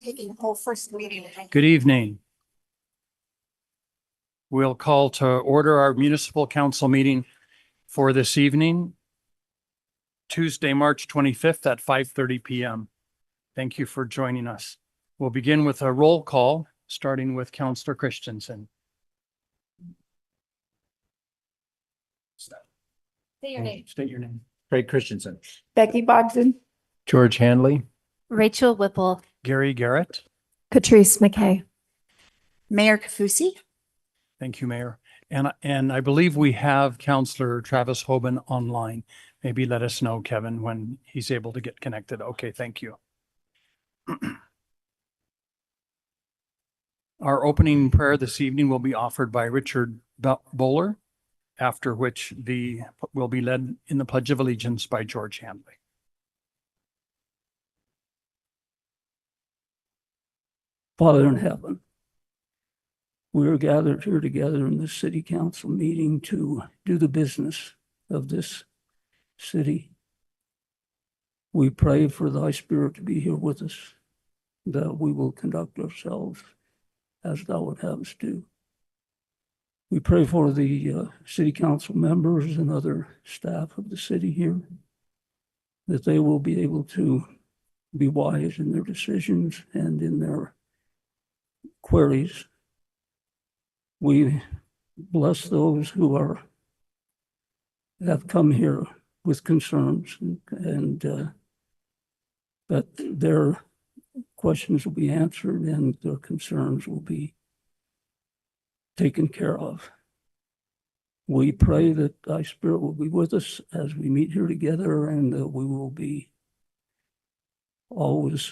taking whole first meeting. Good evening. We'll call to order our municipal council meeting for this evening, Tuesday, March 25th at 5:30 p.m. Thank you for joining us. We'll begin with a roll call, starting with Councillor Christensen. Say your name. State your name. Craig Christensen. Becky Bogdan. George Handley. Rachel Whipple. Gary Garrett. Patrice McKay. Mayor Kafusi. Thank you, Mayor. And I believe we have Councillor Travis Hoban online. Maybe let us know, Kevin, when he's able to get connected. Okay, thank you. Our opening prayer this evening will be offered by Richard Bowler, after which will be led in the Pledge of Allegiance by George Handley. Father in heaven, we are gathered here together in the city council meeting to do the business of this city. We pray for thy spirit to be here with us, that we will conduct ourselves as thou would have us do. We pray for the city council members and other staff of the city here, that they will be able to be wise in their decisions and in their queries. We bless those who have come here with concerns and that their questions will be answered and their concerns will be taken care of. We pray that thy spirit will be with us as we meet here together, and that we will be always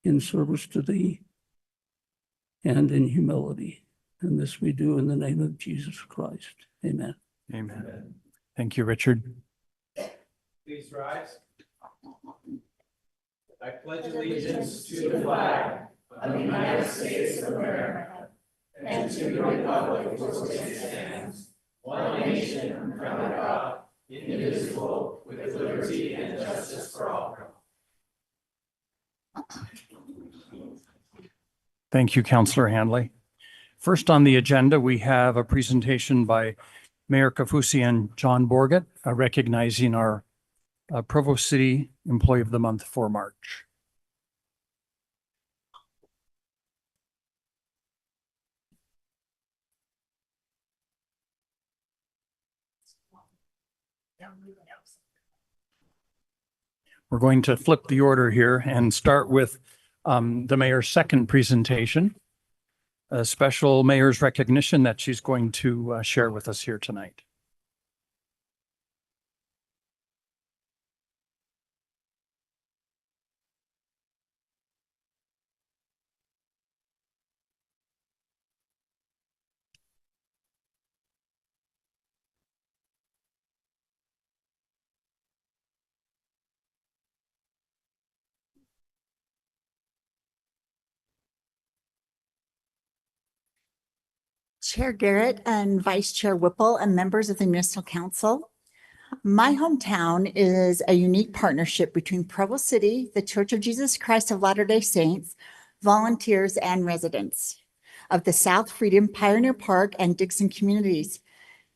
in service to thee and in humility. And this we do in the name of Jesus Christ. Amen. Amen. Thank you, Richard. Please rise. I pledge allegiance to the flag of the United States of America and to the republic for which it stands, one nation under God, indivisible, with liberty and justice for all. Thank you, Councillor Handley. First on the agenda, we have a presentation by Mayor Kafusi and John Borgett, recognizing our Provo City Employee of the Month for March. We're going to flip the order here and start with the mayor's second presentation, a special mayor's recognition that she's going to share with us here tonight. Chair Garrett and Vice Chair Whipple and members of the Municipal Council. My hometown is a unique partnership between Provo City, the Church of Jesus Christ of Latter-day Saints, volunteers, and residents of the South Freedom, Pioneer Park, and Dixon communities.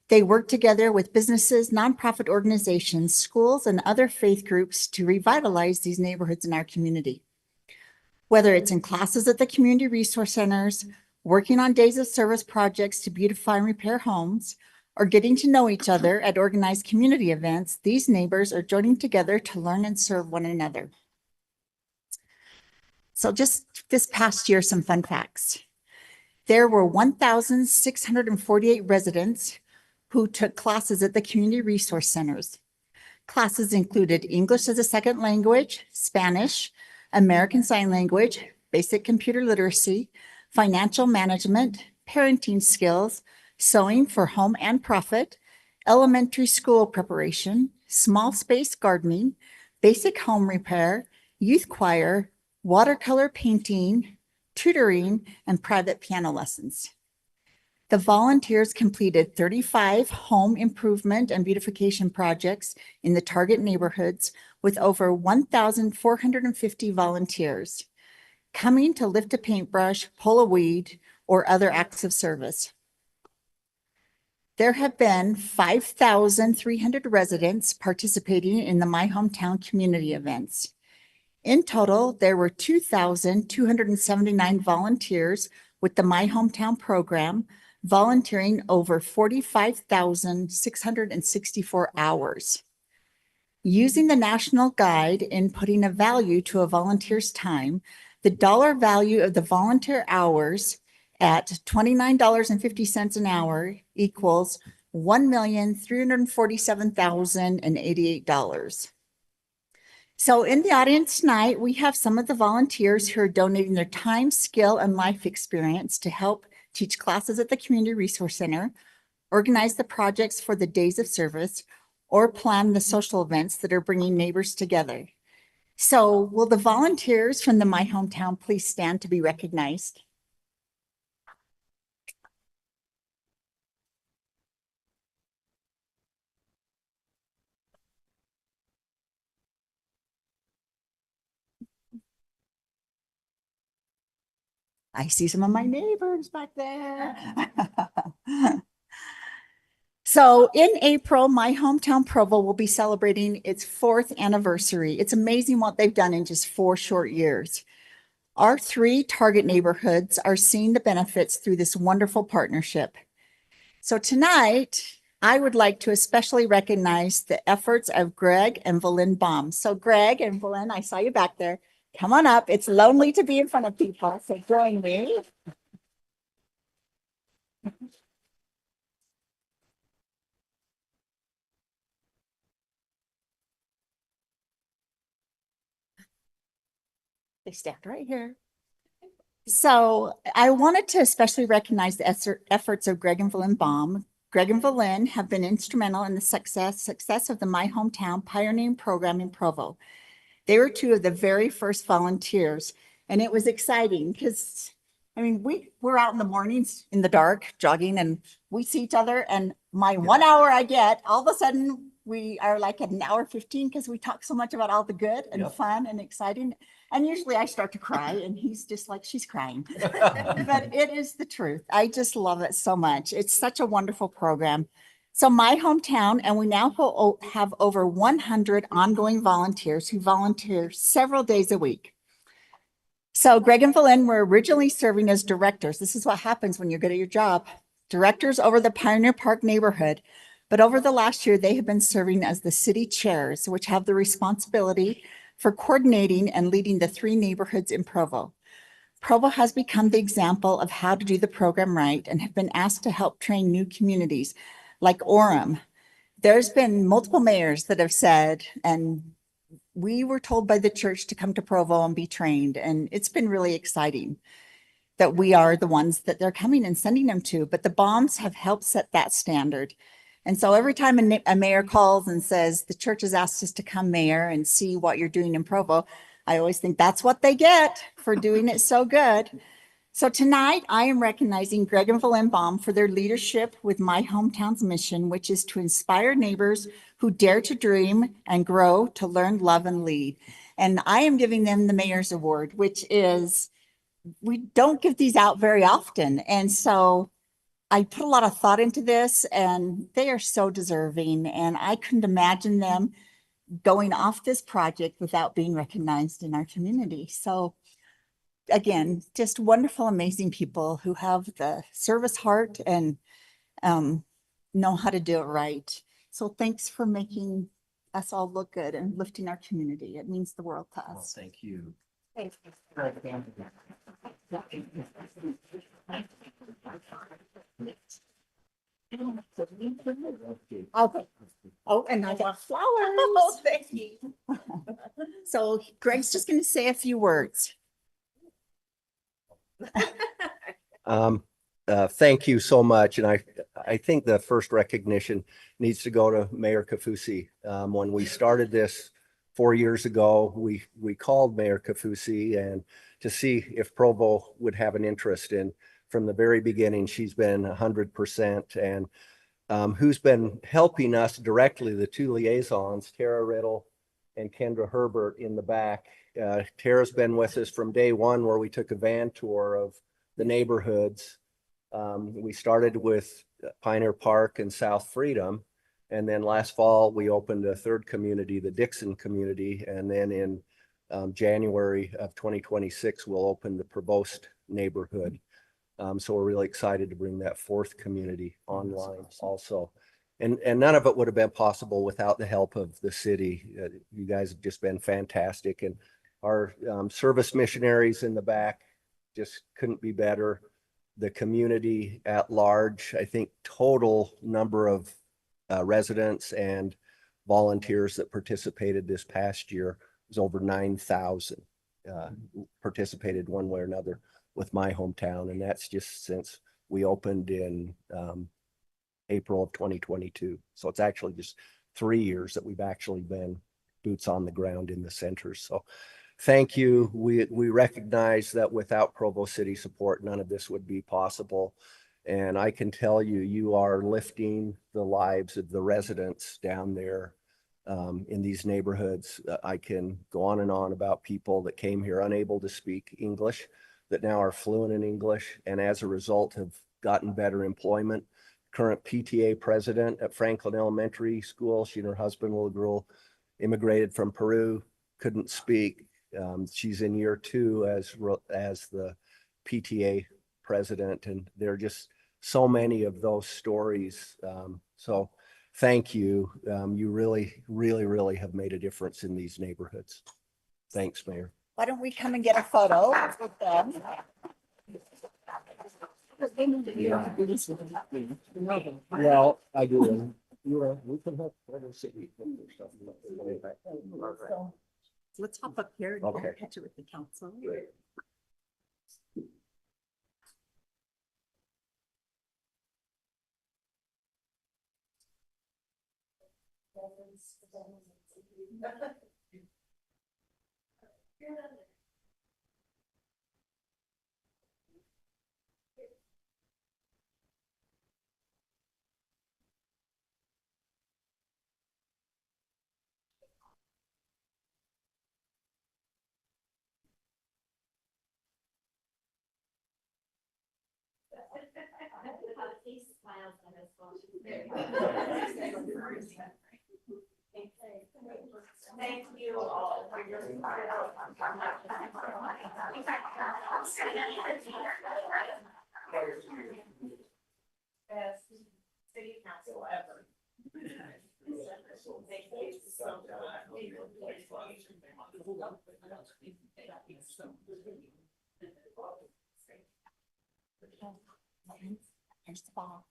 They work together with businesses, nonprofit organizations, schools, and other faith groups to revitalize these neighborhoods in our community. Whether it's in classes at the community resource centers, working on days of service projects to beautify and repair homes, or getting to know each other at organized community events, these neighbors are joining together to learn and serve one another. So just this past year, some fun facts. There were 1,648 residents who took classes at the community resource centers. Classes included English as a second language, Spanish, American Sign Language, basic computer literacy, financial management, parenting skills, sewing for home and profit, elementary school preparation, small space gardening, basic home repair, youth choir, watercolor painting, tutoring, and private piano lessons. The volunteers completed 35 home improvement and beautification projects in the target neighborhoods with over 1,450 volunteers coming to lift a paintbrush, pull a weed, or other acts of service. There have been 5,300 residents participating in the My Hometown community events. In total, there were 2,279 volunteers with the My Hometown program, volunteering over 45,664 hours. Using the national guide in putting a value to a volunteer's time, the dollar value of the volunteer hours at $29.50 an hour equals $1,347,088. So in the audience tonight, we have some of the volunteers who are donating their time, skill, and life experience to help teach classes at the Community Resource Center, organize the projects for the days of service, or plan the social events that are bringing neighbors together. So will the volunteers from the My Hometown please stand to be recognized? I see some of my neighbors back there. So in April, My Hometown Provo will be celebrating its 4th anniversary. It's amazing what they've done in just 4 short years. Our 3 target neighborhoods are seeing the benefits through this wonderful partnership. So tonight, I would like to especially recognize the efforts of Greg and Valyn Baum. So Greg and Valyn, I saw you back there. Come on up. It's lonely to be in front of people, so join me. They stand right here. So I wanted to especially recognize the efforts of Greg and Valyn Baum. Greg and Valyn have been instrumental in the success of the My Hometown pioneering program in Provo. They were 2 of the very first volunteers, and it was exciting because, I mean, we're out in the mornings in the dark jogging, and we see each other, and my 1 hour I get, all of a sudden we are like at an hour 15 because we talk so much about all the good and fun and exciting. And usually I start to cry and he's just like, she's crying. But it is the truth. I just love it so much. It's such a wonderful program. So My Hometown, and we now have over 100 ongoing volunteers who volunteer several days a week. So Greg and Valyn were originally serving as directors. This is what happens when you're good at your job. Directors over the Pioneer Park neighborhood. But over the last year, they have been serving as the city chairs, which have the responsibility for coordinating and leading the 3 neighborhoods in Provo. Provo has become the example of how to do the program right and have been asked to help train new communities like Orem. There's been multiple mayors that have said, and we were told by the church to come to Provo and be trained. And it's been really exciting that we are the ones that they're coming and sending them to. But the Baums have helped set that standard. And so every time a mayor calls and says, the church has asked us to come, mayor, and see what you're doing in Provo, I always think that's what they get for doing it so good. So tonight, I am recognizing Greg and Valyn Baum for their leadership with My Hometown's mission, which is to inspire neighbors who dare to dream and grow to learn, love, and lead. And I am giving them the Mayor's Award, which is, we don't give these out very often. And so I put a lot of thought into this, and they are so deserving. And I couldn't imagine them going off this project without being recognized in our community. So again, just wonderful, amazing people who have the service heart and know how to do it right. So thanks for making us all look good and lifting our community. It means the world to Well, us. thank you. Thank you. Okay. Oh, and I got flowers. Oh, thank you. So Greg's just going to say a few words. Thank you so much. And I think the first recognition needs to go to Mayor Kafusi. When we started this 4 years ago, we called Mayor Kafusi and to see if Provo would have an interest in from the very beginning. She's been 100%. And who's been helping us directly, the two liaisons, Tara Riddle and Kendra Herbert in the back. Tara's been with us from day one, where we took a van tour of the neighborhoods. We started with Pioneer Park and South Freedom. And then last fall, we opened a third community, the Dixon community. And then in January of 2026, we'll open the Provost neighborhood. So we're really excited to bring that fourth community online also. And none of it would have been possible without the help of the city. You guys have just been fantastic. And our service missionaries in the back just couldn't be better. The community at large, I think total number of residents and volunteers that participated this past year was over 9,000 participated one way or another with my hometown. And that's just since we opened in April of 2022. So it's actually just 3 years that we've actually been boots on the ground in the center. So thank you. We recognize that without Provo City support, none of this would be possible. And I can tell you, you are lifting the lives of the residents down there in these neighborhoods. I can go on and on about people that came here unable to speak English, that now are fluent in English, and as a result have gotten better employment. Current PTA president at Franklin Elementary School, she and her husband, little girl, immigrated from Peru, couldn't speak. She's in year 2 as the PTA president, and there are just so many of those stories. So thank you. You really have made a difference in these neighborhoods. Thanks, Mayor. Why don't we come and get a photo with them? Well, I do. We can have Provo City. Let's hop up here and Okay. get a picture with the council. Thank you all for your best city council ever. Thank you so Here's the box.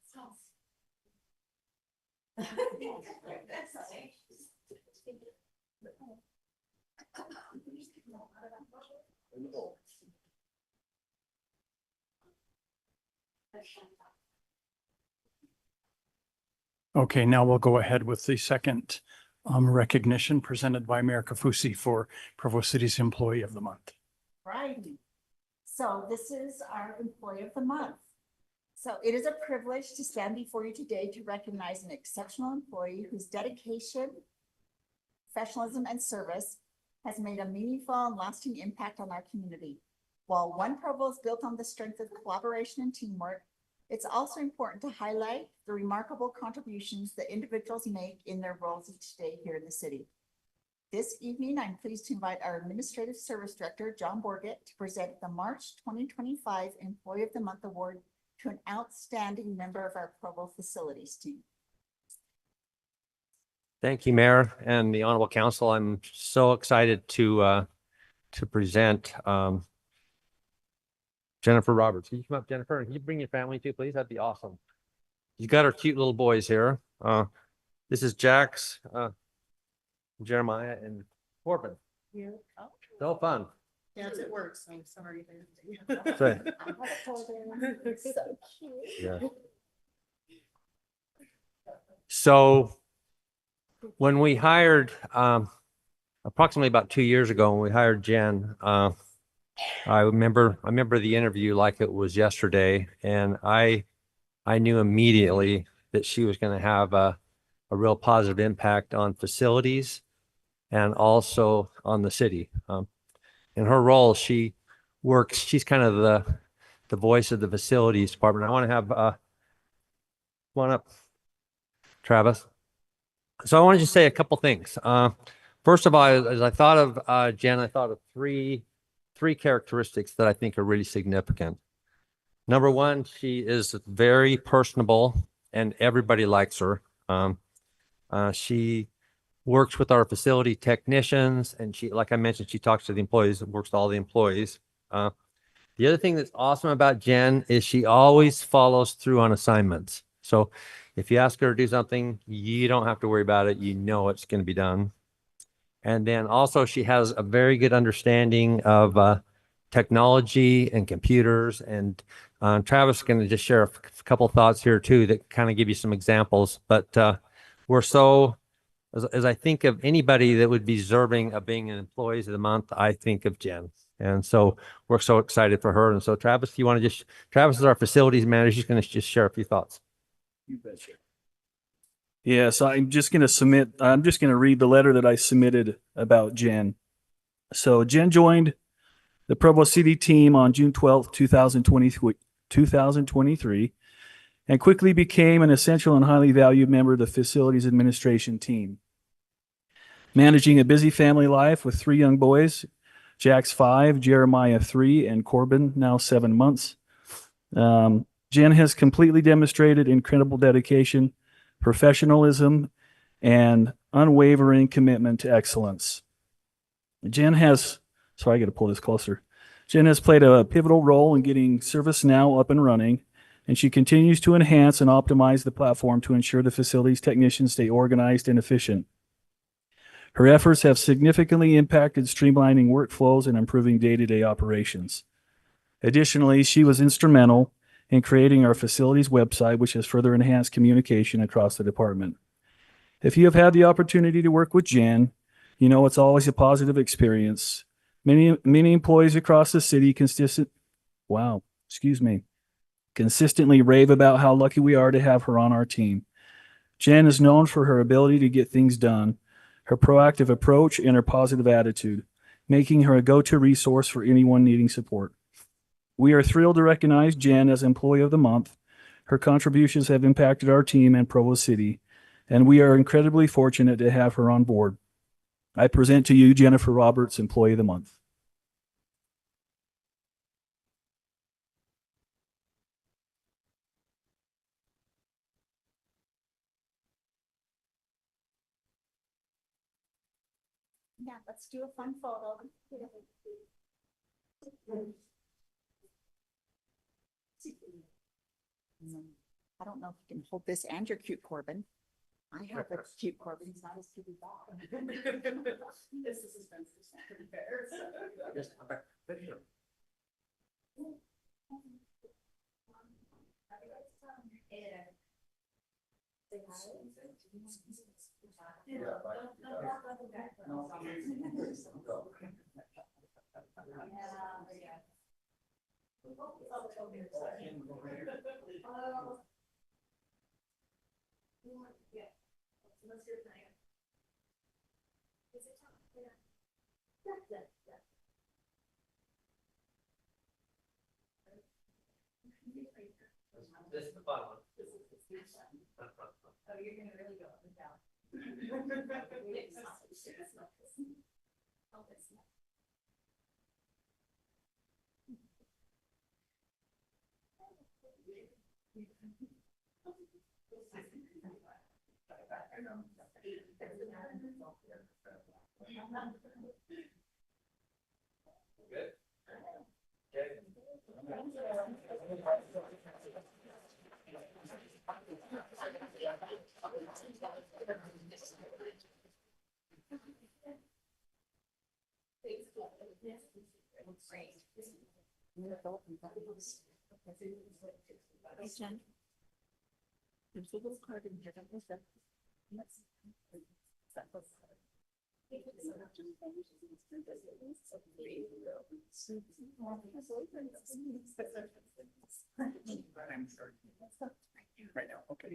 Okay, now we'll go ahead with the second recognition presented by Mayor Kafusi for Provo City's Employee of the Month. Right. So this is our Employee of the Month. So it is a privilege to stand before you today to recognize an exceptional employee whose dedication, professionalism, and service has made a meaningful and lasting impact on our community. While One Provo is built on the strength of collaboration and teamwork, it's also important to highlight the remarkable contributions that individuals make in their roles each day here in the city. This evening, I'm pleased to invite our Administrative Service Director, John Borgett, to present the March 2025 Employee of the Month Award to an outstanding member of our Provo facilities team. Thank you, Mayor and the Honorable Council. I'm so excited to present Jennifer Roberts. Can you come up, Jennifer? Can you bring your family too, please? That'd be awesome. You got our cute little boys here. This is Jax, Jeremiah, and Corbin. Yeah. So fun. Yes, it works. I'm sorry. So- So cute. Yeah. So when we hired, approximately about 2 years ago, when we hired Jen, I remember the interview like it was yesterday, and I knew immediately that she was going to have a real positive impact on facilities and also on the city. In her role, she's kind of the voice of the facilities department. I want to have, come on up, Travis. So I want to just say a couple things. First of all, as I thought of Jen, I thought of three characteristics that I think are really significant. Number one, she is very personable and everybody likes her. She works with our facility technicians, and she, like I mentioned, she talks to the employees, works with all the employees. The other thing that's awesome about Jen is she always follows through on assignments. So if you ask her to do something, you don't have to worry about it. You know it's going to be done. And then also she has a very good understanding of technology and computers. And Travis is going to just share a couple thoughts here too that kind of give you some examples. But we're so, as I think of anybody that would be deserving of being an Employees of the Month, I think of Jen. And so we're so excited for her. And so Travis, you want to just, Travis is our facilities manager. She's going to just share a few thoughts. You betcha. Yes, I'm just going to read the letter that I submitted about Jen. So Jen joined the Provo City team on June 12th, 2023, and quickly became an essential and highly valued member of the facilities administration team. Managing a busy family life with 3 young boys, Jack's 5, Jeremiah 3, and Corbin, now 7 months. Jen has completely demonstrated incredible dedication, professionalism, and unwavering commitment to excellence. Jen has played a pivotal role in getting ServiceNow up and running, and she continues to enhance and optimize the platform to ensure the facilities technicians stay organized and efficient. Her efforts have significantly impacted streamlining workflows and improving day-to-day operations. Additionally, she was instrumental in creating our facilities website, which has further enhanced communication across the department. If you have had the opportunity to work with Jen, you know it's always a positive experience. Many employees across the city consistently rave about how lucky we are to have her on our team. Jen is known for her ability to get things done, her proactive approach, and her positive attitude, making her a go-to resource for anyone needing support. We are thrilled to recognize Jen as Employee of the Month. Her contributions have impacted our team and Provo City, and we are incredibly fortunate to have her on board. I present to you Jennifer Roberts, Employee of the Month. Yeah, let's do a fun photo. I don't know if you can hold this and your cute Corbin. I have a cute Corbin. He's not as cute as that. This is suspense. This is the fun one. Oh, you're gonna really go up and down. Good. Hey, Jen. There's a little card in here. Don't miss it. Right now, okay.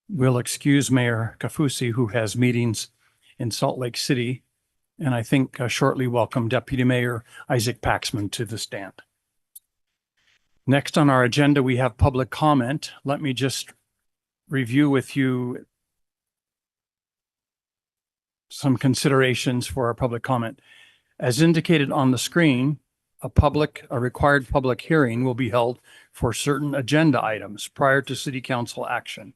We'll excuse Mayor Kafusi, who has meetings in Salt Lake City, and I think shortly welcome Deputy Mayor Isaac Paxman to the stand. Next on our agenda, we have public comment. Let me just review with you some considerations for our public comment. As indicated on the screen, a required public hearing will be held for certain agenda items prior to city council action.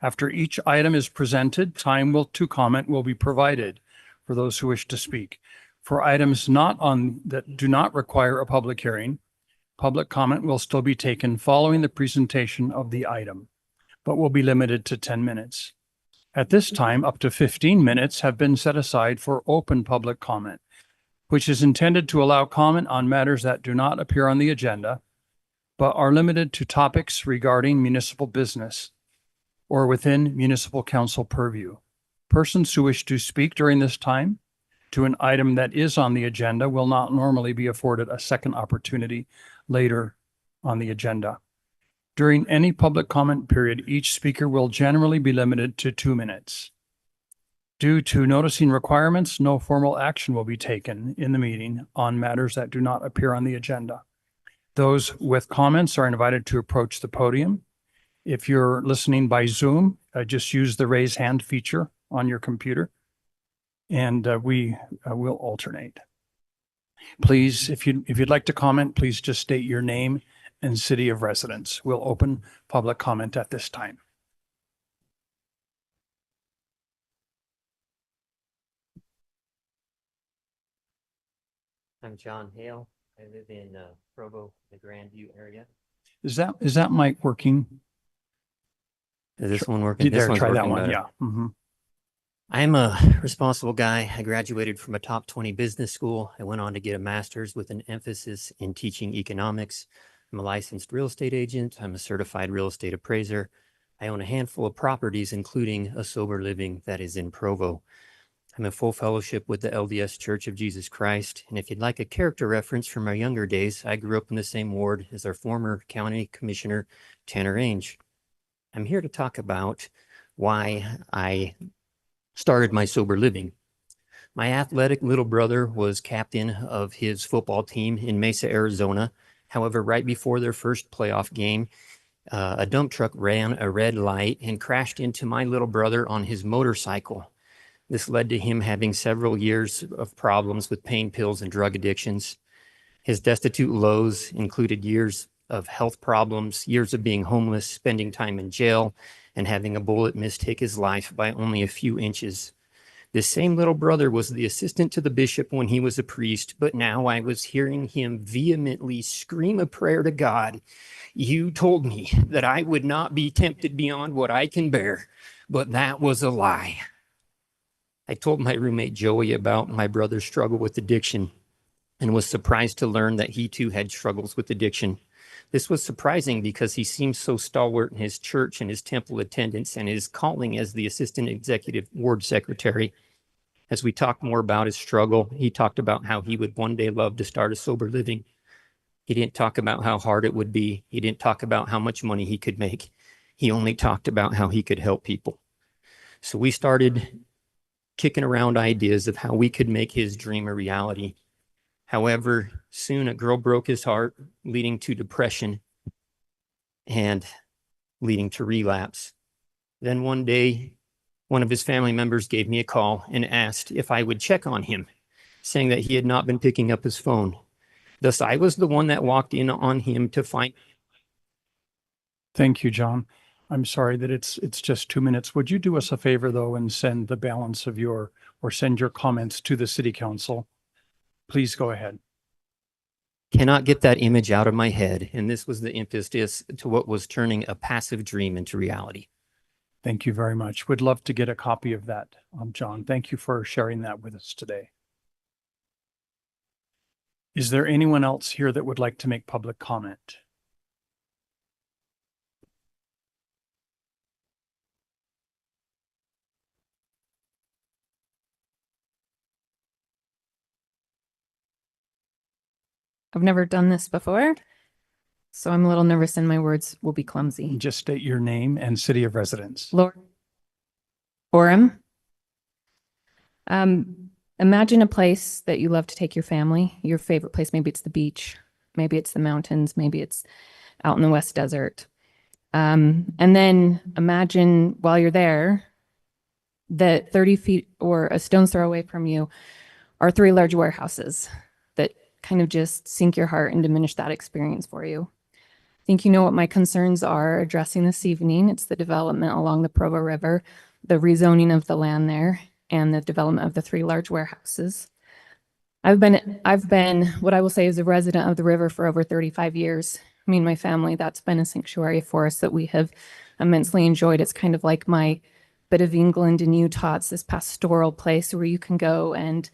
After each item is presented, time to comment will be provided for those who wish to speak. For items that do not require a public hearing, public comment will still be taken following the presentation of the item, but will be limited to 10 minutes. At this time, up to 15 minutes have been set aside for open public comment, which is intended to allow comment on matters that do not appear on the agenda, but are limited to topics regarding municipal business or within municipal council purview. Persons who wish to speak during this time to an item that is on the agenda will not normally be afforded a second opportunity later on the agenda. During any public comment period, each speaker will generally be limited to 2 minutes. Due to noticing requirements, no formal action will be taken in the meeting on matters that do not appear on the agenda. Those with comments are invited to approach the podium. If you're listening by Zoom, just use the raise hand feature on your computer, and we will alternate. Please, if you'd like to comment, please just state your name and city of residence. We'll open public comment at this time. I'm John Hale. I live in Provo, the Grandview area. Is that mic working? Is this one working? This There, one's try that working one. better. Yeah. Mhm. I'm a responsible guy. I graduated from a top 20 business school. I went on to get a master's with an emphasis in teaching economics. I'm a licensed real estate agent. I'm a certified real estate appraiser. I own a handful of properties, including a sober living that is in Provo. I'm in full fellowship with the LDS Church of Jesus Christ. And if you'd like a character reference from our younger days, I grew up in the same ward as our former county commissioner, Tanner Ainge. I'm here to talk about why I started my sober living. My athletic little brother was captain of his football team in Mesa, Arizona. However, right before their first playoff game, a dump truck ran a red light and crashed into my little brother on his motorcycle. This led to him having several years of problems with pain pills and drug addictions. His destitute lows included years of health problems, years of being homeless, spending time in jail, and having a bullet mistake his life by only a few inches. This same little brother was the assistant to the bishop when he was a priest, but now I was hearing him vehemently scream a prayer to God. You told me that I would not be tempted beyond what I can bear, but that was a lie. I told my roommate Joey about my brother's struggle with addiction and was surprised to learn that he too had struggles with addiction. This was surprising because he seems so stalwart in his church and his temple attendance and his calling as the assistant executive ward secretary. As we talked more about his struggle, he talked about how he would one day love to start a sober living. He didn't talk about how hard it would be. He didn't talk about how much money he could make. He only talked about how he could help people. So we started kicking around ideas of how we could make his dream a reality. However, soon a girl broke his heart, leading to depression and leading to relapse. Then one day, one of his family members gave me a call and asked if I would check on him, saying that he had not been picking up his phone. Thus, I was the one that walked in on him to find. Thank you, John. I'm sorry that it's just 2 minutes. Would you do us a favor, though, and send the balance of send your comments to the city council? Please go ahead. Cannot get that image out of my head, and this was the impetus to what was turning a passive dream into reality. Thank you very much. Would love to get a copy of that, John. Thank you for sharing that with us today. Is there anyone else here that would like to make public comment? I've never done this before, so I'm a little nervous and my words will be clumsy. Just state your name and city of residence. Lord Orem. Imagine a place that you love to take your family, your favorite place. Maybe it's the beach, maybe it's the mountains, maybe it's out in the West Desert. And then imagine while you're there that 30 feet or a stone's throw away from you are 3 large warehouses that kind of just sink your heart and diminish that experience for you. I think you know what my concerns are addressing this evening. It's the development along the Provo River, the rezoning of the land there, and the development of the 3 large warehouses. I've been what I will say is a resident of the river for over 35 years. Me and my family, that's been a sanctuary for us that we have immensely enjoyed. It's kind of like my bit of England in Utah. It's this pastoral place where you can go and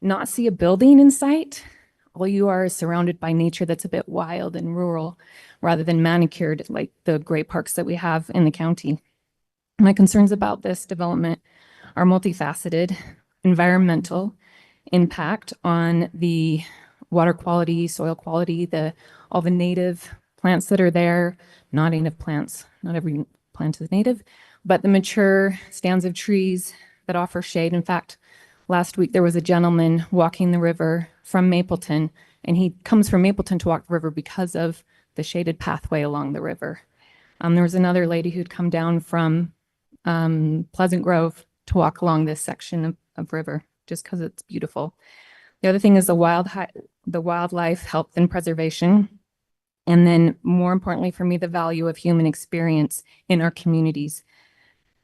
not see a building in sight. All you are is surrounded by nature that's a bit wild and rural rather than manicured like the great parks that we have in the county. My concerns about this development are multifaceted: environmental impact on the water quality, soil quality, all the native plants that are there, not native plants, not every plant is native, but the mature stands of trees that offer shade. In fact, last week there was a gentleman walking the river from Mapleton, and he comes from Mapleton to walk the river because of the shaded pathway along the river. There was another lady who'd come down from Pleasant Grove to walk along this section of river just because it's beautiful. The other thing is the wildlife health and preservation. And then more importantly for me, the value of human experience in our communities.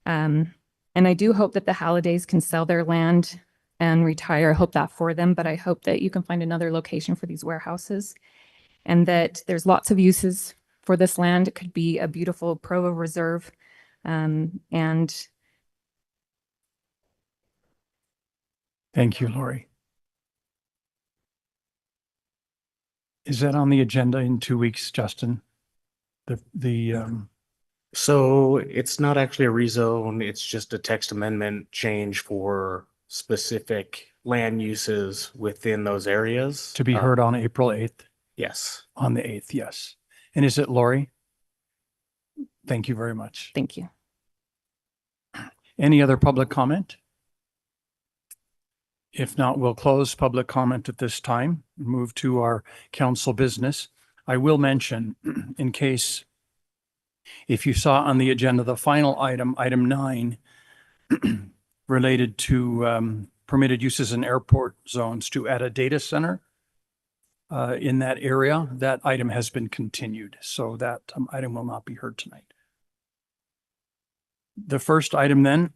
And I do hope that the Hallidays can sell their land and retire. I hope that for them, but I hope that you can find another location for these warehouses and that there's lots of uses for this land. It could be a beautiful Provo reserve. And Thank you, Lori. Is that on the agenda in 2 weeks, Justin? So it's not actually a rezone, it's just a text amendment change for specific land uses within those areas. To be heard on April 8th? Yes. On the 8th, yes. And is it Lori? Thank you very much. thank you. Any other public comment? If not, we'll close public comment at this time, move to our council business. I will mention, in case, if you saw on the agenda, the final item, item 9, related to permitted uses in airport zones to add a data center in that area, that item has been continued. So that item will not be heard tonight. The first item then,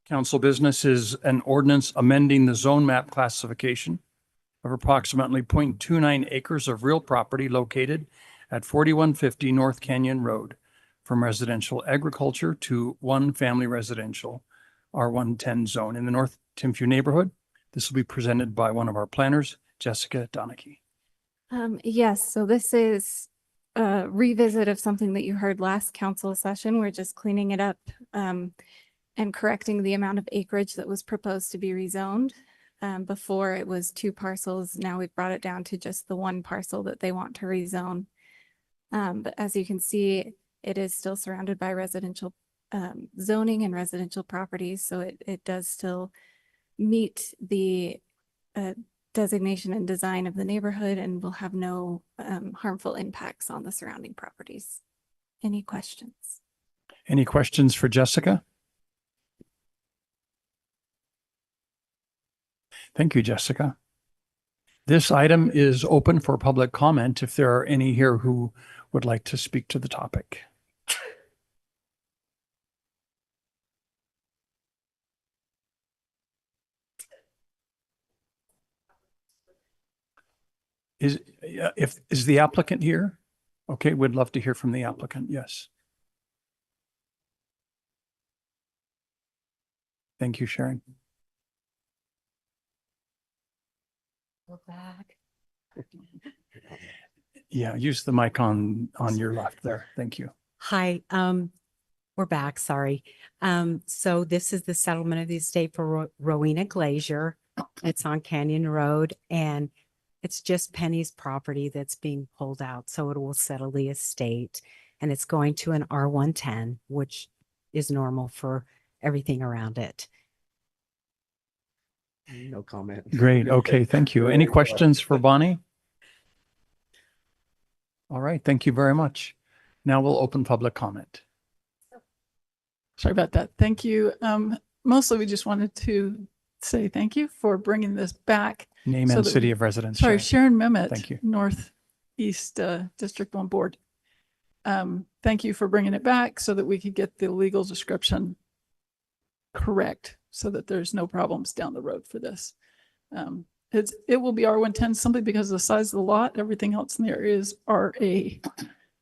council business, is an ordinance amending the zone map classification of approximately 0.29 acres of real property located at 4150 North Canyon Road from residential agriculture to one family residential R110 zone in the North Timpview neighborhood. This will be presented by one of our planners, Jessica Donachie. Yes, so this is a revisit of something that you heard last council session. We're just cleaning it up and correcting the amount of acreage that was proposed to be rezoned. Before it was 2 parcels. Now we've brought it down to just the 1 parcel that they want to rezone. But as you can see, it is still surrounded by residential zoning and residential properties. So it does still meet the designation and design of the neighborhood and will have no harmful impacts on the surrounding properties. Any questions? Any questions for Jessica? Thank you, Jessica. This item is open for public comment if there are any here who would like to speak to the topic. Is the applicant here? Okay, we'd love to hear from the applicant. Yes. Thank you, Sharon. Go back. Yeah, use the mic on your left there. Thank you. Hi, we're back, sorry. So this is the settlement of the estate for Rowena Glazier. It's on Canyon Road and it's just Penny's property that's being pulled out. So it will settle the estate and it's going to an R110, which is normal for everything around it. No comment. Great. Okay. Thank you. Any questions for Bonnie? All right. Thank you very much. Now we'll open public comment. Sorry about that. Thank you. Mostly we just wanted to say thank you for bringing this back. Name so and that city we- of residence. Sorry, Sharon. Sharon Mehmet. Thank you. Northeast District 1 Board. Thank you for bringing it back so that we could get the legal description correct so that there's no problems down the road for this. It will be R110 simply because of the size of the lot. Everything else in the area is RA.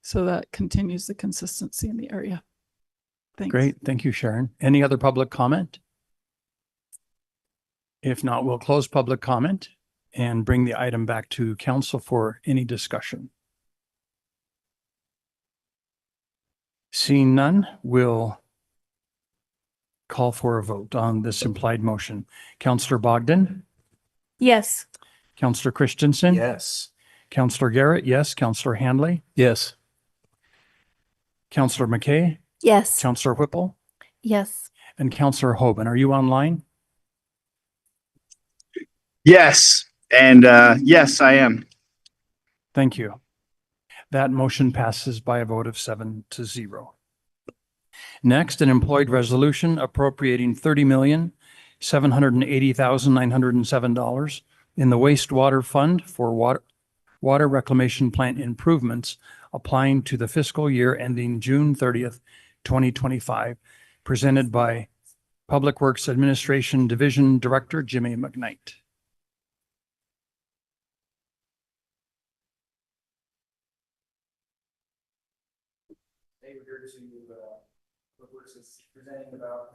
So that continues the consistency in the area. Thanks. Great. Thank you, Sharon. Any other public comment? If not, we'll close public comment and bring the item back to council for any discussion. Seeing none, we'll call for a vote on this implied motion. Councillor Bogdan, Yes. Councillor Christensen. Yes. Councillor Garrett, yes. Councillor Handley, Yes. Councillor McKay, Yes. Councillor Whipple, Yes. and Councillor Hoban. Are you online? Yes. And yes, I am. Thank you. That motion passes by a vote of 7-0. Next, an employed resolution appropriating $30,780,907 in the wastewater fund for water reclamation plant improvements applying to the fiscal year ending June 30th, 2025, presented by Public Works Administration Division Director Jimmy McKnight.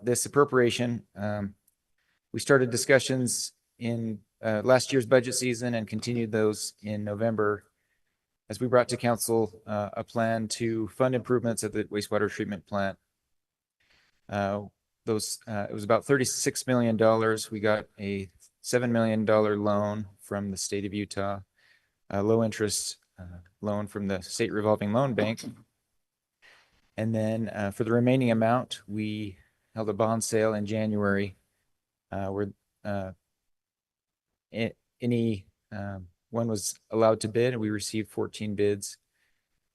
This appropriation. We started discussions in last year's budget season and continued those in November as we brought to council a plan to fund improvements at the wastewater treatment plant. It was about $36 million. We got a $7 million loan from the state of Utah, a low interest loan from the state revolving loan bank. And then for the remaining amount, we held a bond sale in January where any one was allowed to bid, and we received 14 bids.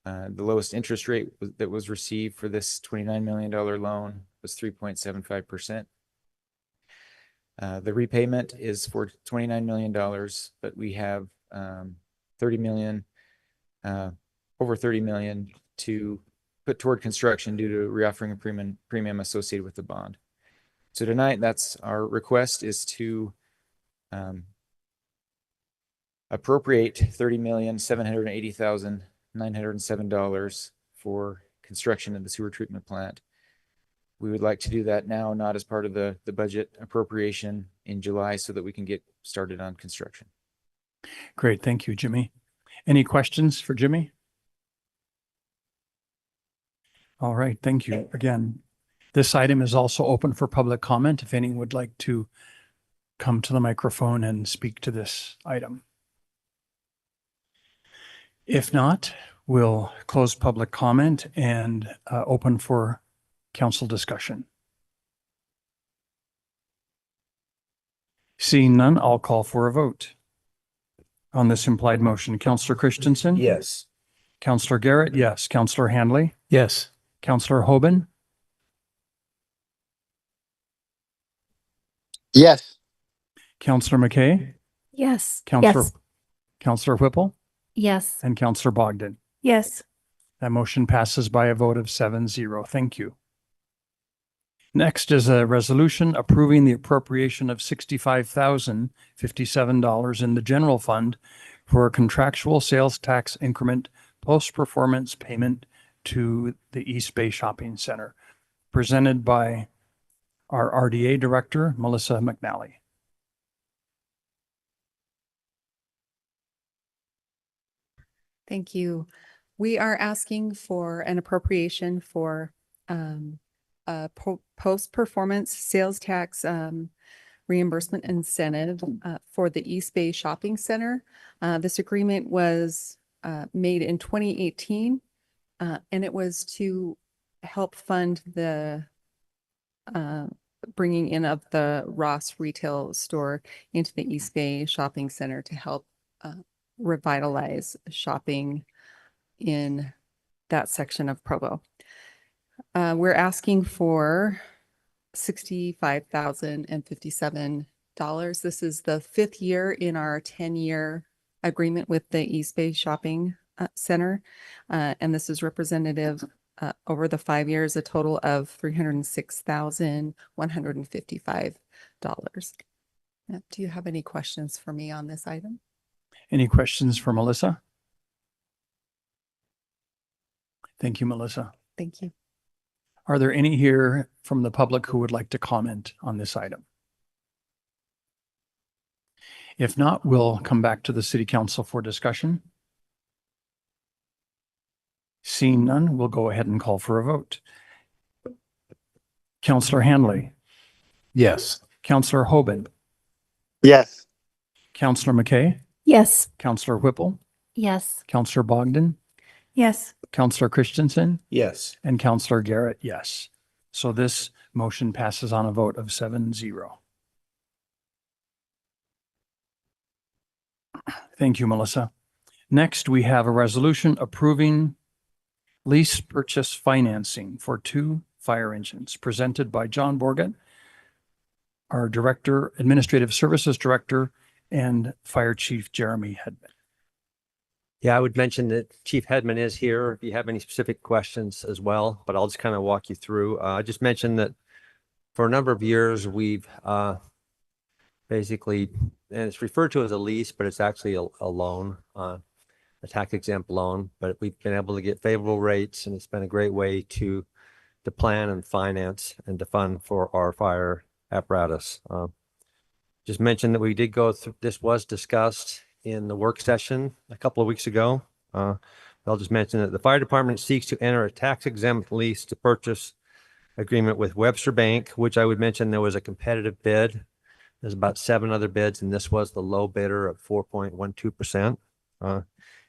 The lowest interest rate that was received for this $29 million loan was 3.75%. The repayment is for $29 million, but we have over $30 million to put toward construction due to reoffering a premium associated with the bond. So tonight, that's our request, is to appropriate $30,780,907 for construction of the sewer treatment plant. We would like to do that now, not as part of the budget appropriation in July, so that we can get started on construction. Great. Thank you, Jimmy. Any questions for Jimmy? All right. Thank you. Again, this item is also open for public comment if anyone would like to come to the microphone and speak to this item. If not, we'll close public comment and open for council discussion. Seeing none, I'll call for a vote on this implied motion. Councillor Christensen? Yes. Councillor Garrett? Yes. Councillor Handley? Yes. Councillor Hoban? Yes. Councillor McKay? Yes. Councillor Whipple? Yes. And Councillor Bogdan? Yes. That motion passes by a vote of 7-0. Thank you. Next is a resolution approving the appropriation of $65,057 in the general fund for a contractual sales tax increment post-performance payment to the East Bay Shopping Center, presented by our RDA Director, Melissa McNally. Thank you. We are asking for an appropriation for post-performance sales tax reimbursement incentive for the East Bay Shopping Center. This agreement was made in 2018, and it was to help fund the bringing in of the Ross retail store into the East Bay Shopping Center to help revitalize shopping in that section of Provo. We're asking for $65,057. This is the 5th year in our 10-year agreement with the East Bay Shopping Center. And this is representative over the 5 years, a total of $306,155. Do you have any questions for me on this item? Any questions for Melissa? Thank you, Melissa. Thank you. Are there any here from the public who would like to comment on this item? If not, we'll come back to the City Council for discussion. Seeing none, we'll go ahead and call for a vote. Councillor Hanley. Yes. Councillor Hoban. Yes. Councillor McKay. Yes. Councillor Whipple. Yes. Councillor Bogdan. Yes. Councillor Christensen. Yes. And Councillor Garrett, yes. So this motion passes on a vote of 7-0. Thank you, Melissa. Next, we have a resolution approving lease purchase financing for 2 fire engines presented by John Borgett, our Director, Administrative Services Director, and Fire Chief Jeremy Hedman. Yeah, I would mention that Chief Hedman is here if you have any specific questions as well, but I'll just kind of walk you through. I just mentioned that for a number of years, we've basically, and it's referred to as a lease, but it's actually a loan, a tax exempt loan, but we've been able to get favorable rates, and it's been a great way to plan and finance and to fund for our fire apparatus. Just mentioned that we did go through, this was discussed in the work session a couple of weeks ago. I'll just mention that the fire department seeks to enter a tax exempt lease to purchase agreement with Webster Bank, which I would mention there was a competitive bid. There's about 7 other bids, and this was the low bidder at 4.12%.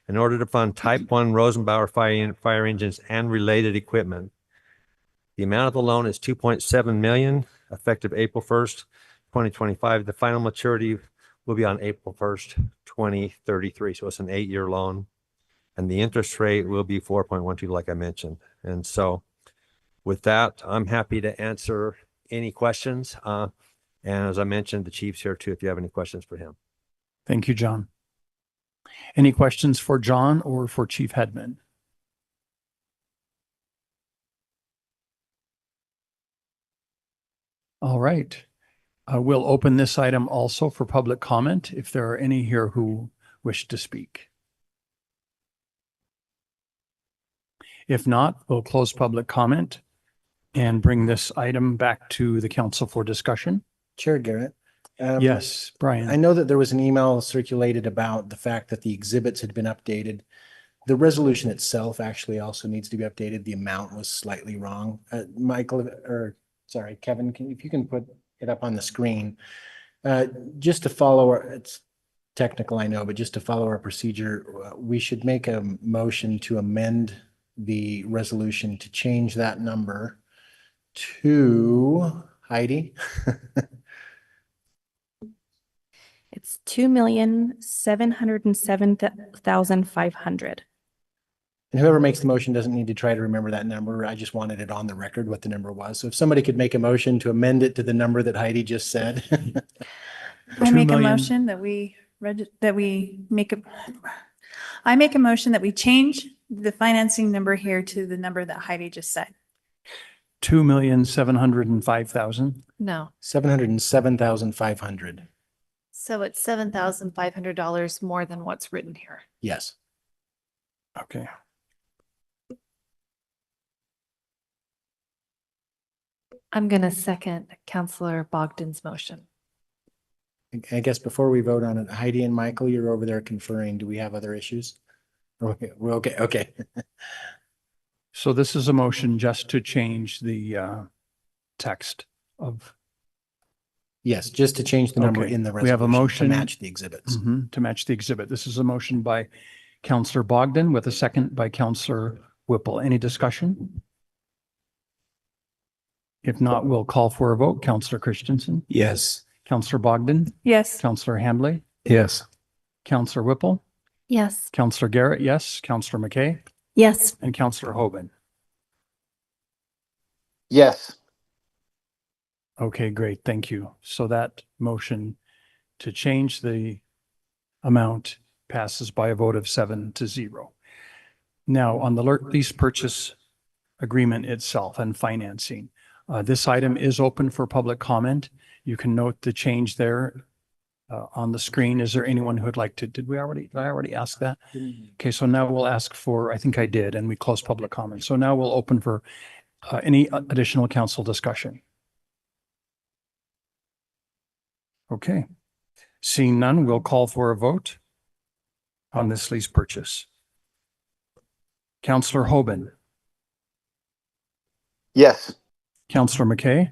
In order to fund Type 1 Rosenbauer fire engines and related equipment, the amount of the loan is $2.7 million, effective April 1st, 2025. The final maturity will be on April 1st, 2033. So it's an 8-year loan, and the interest rate will be 4.12, like I mentioned. And so with that, I'm happy to answer any questions. And as I mentioned, the chief's here too, if you have any questions for him. Thank you, John. Any questions for John or for Chief Hedman? All right. We'll open this item also for public comment if there are any here who wish to speak. If not, we'll close public comment and bring this item back to the council for discussion. Chair Garrett. Yes, Brian. I know that there was an email circulated about the fact that the exhibits had been updated. The resolution itself actually also needs to be updated. The amount was slightly wrong. Kevin, if you can put it up on the screen. Just to follow it's technical, I know, but just to follow our procedure, we should make a motion to amend the resolution to change that number to Heidi. It's $2,707,500. And whoever makes the motion doesn't need to try to remember that number. I just wanted it on the record what the number was. So if somebody could make a motion to amend it to the number that Heidi just said. I make a 2 million. motion that I make a motion that we change the financing number here to the number that Heidi just said. 2,705,000. No. 707,500. So it's $7,500 more than what's written here. Yes. Okay. I'm going to second Councillor Bogdan's motion. I guess before we vote on it, Heidi and Michael, you're over there conferring. Do we have other issues? We're okay, okay. So this is a motion just to change the text of. Yes, just to change the number Okay. in the We have a resolution motion to match the exhibits. To match the exhibit. This is a motion by Counselor Bogdan with a second by Counselor Whipple. Any discussion? If not, we'll call for a vote. Counselor Christensen, Yes. Counselor Bogdan, Yes. Counselor Handley, Yes. Counselor Whipple, Yes. Counselor Garrett, yes, Counselor McKay, Yes. and Counselor Hoban. Yes. Okay, great. Thank you. So that motion to change the amount passes by a vote of 7-0. Now, on the lease purchase agreement itself and financing, this item is open for public comment. You can note the change there on the screen. Is there anyone who would like to, did I already ask that? Okay, so now we'll ask for, I think I did, and we closed public comment. So now we'll open for any additional council discussion. Okay, seeing none, we'll call for a vote on this lease purchase. Counselor Hoban, Yes. Counselor McKay,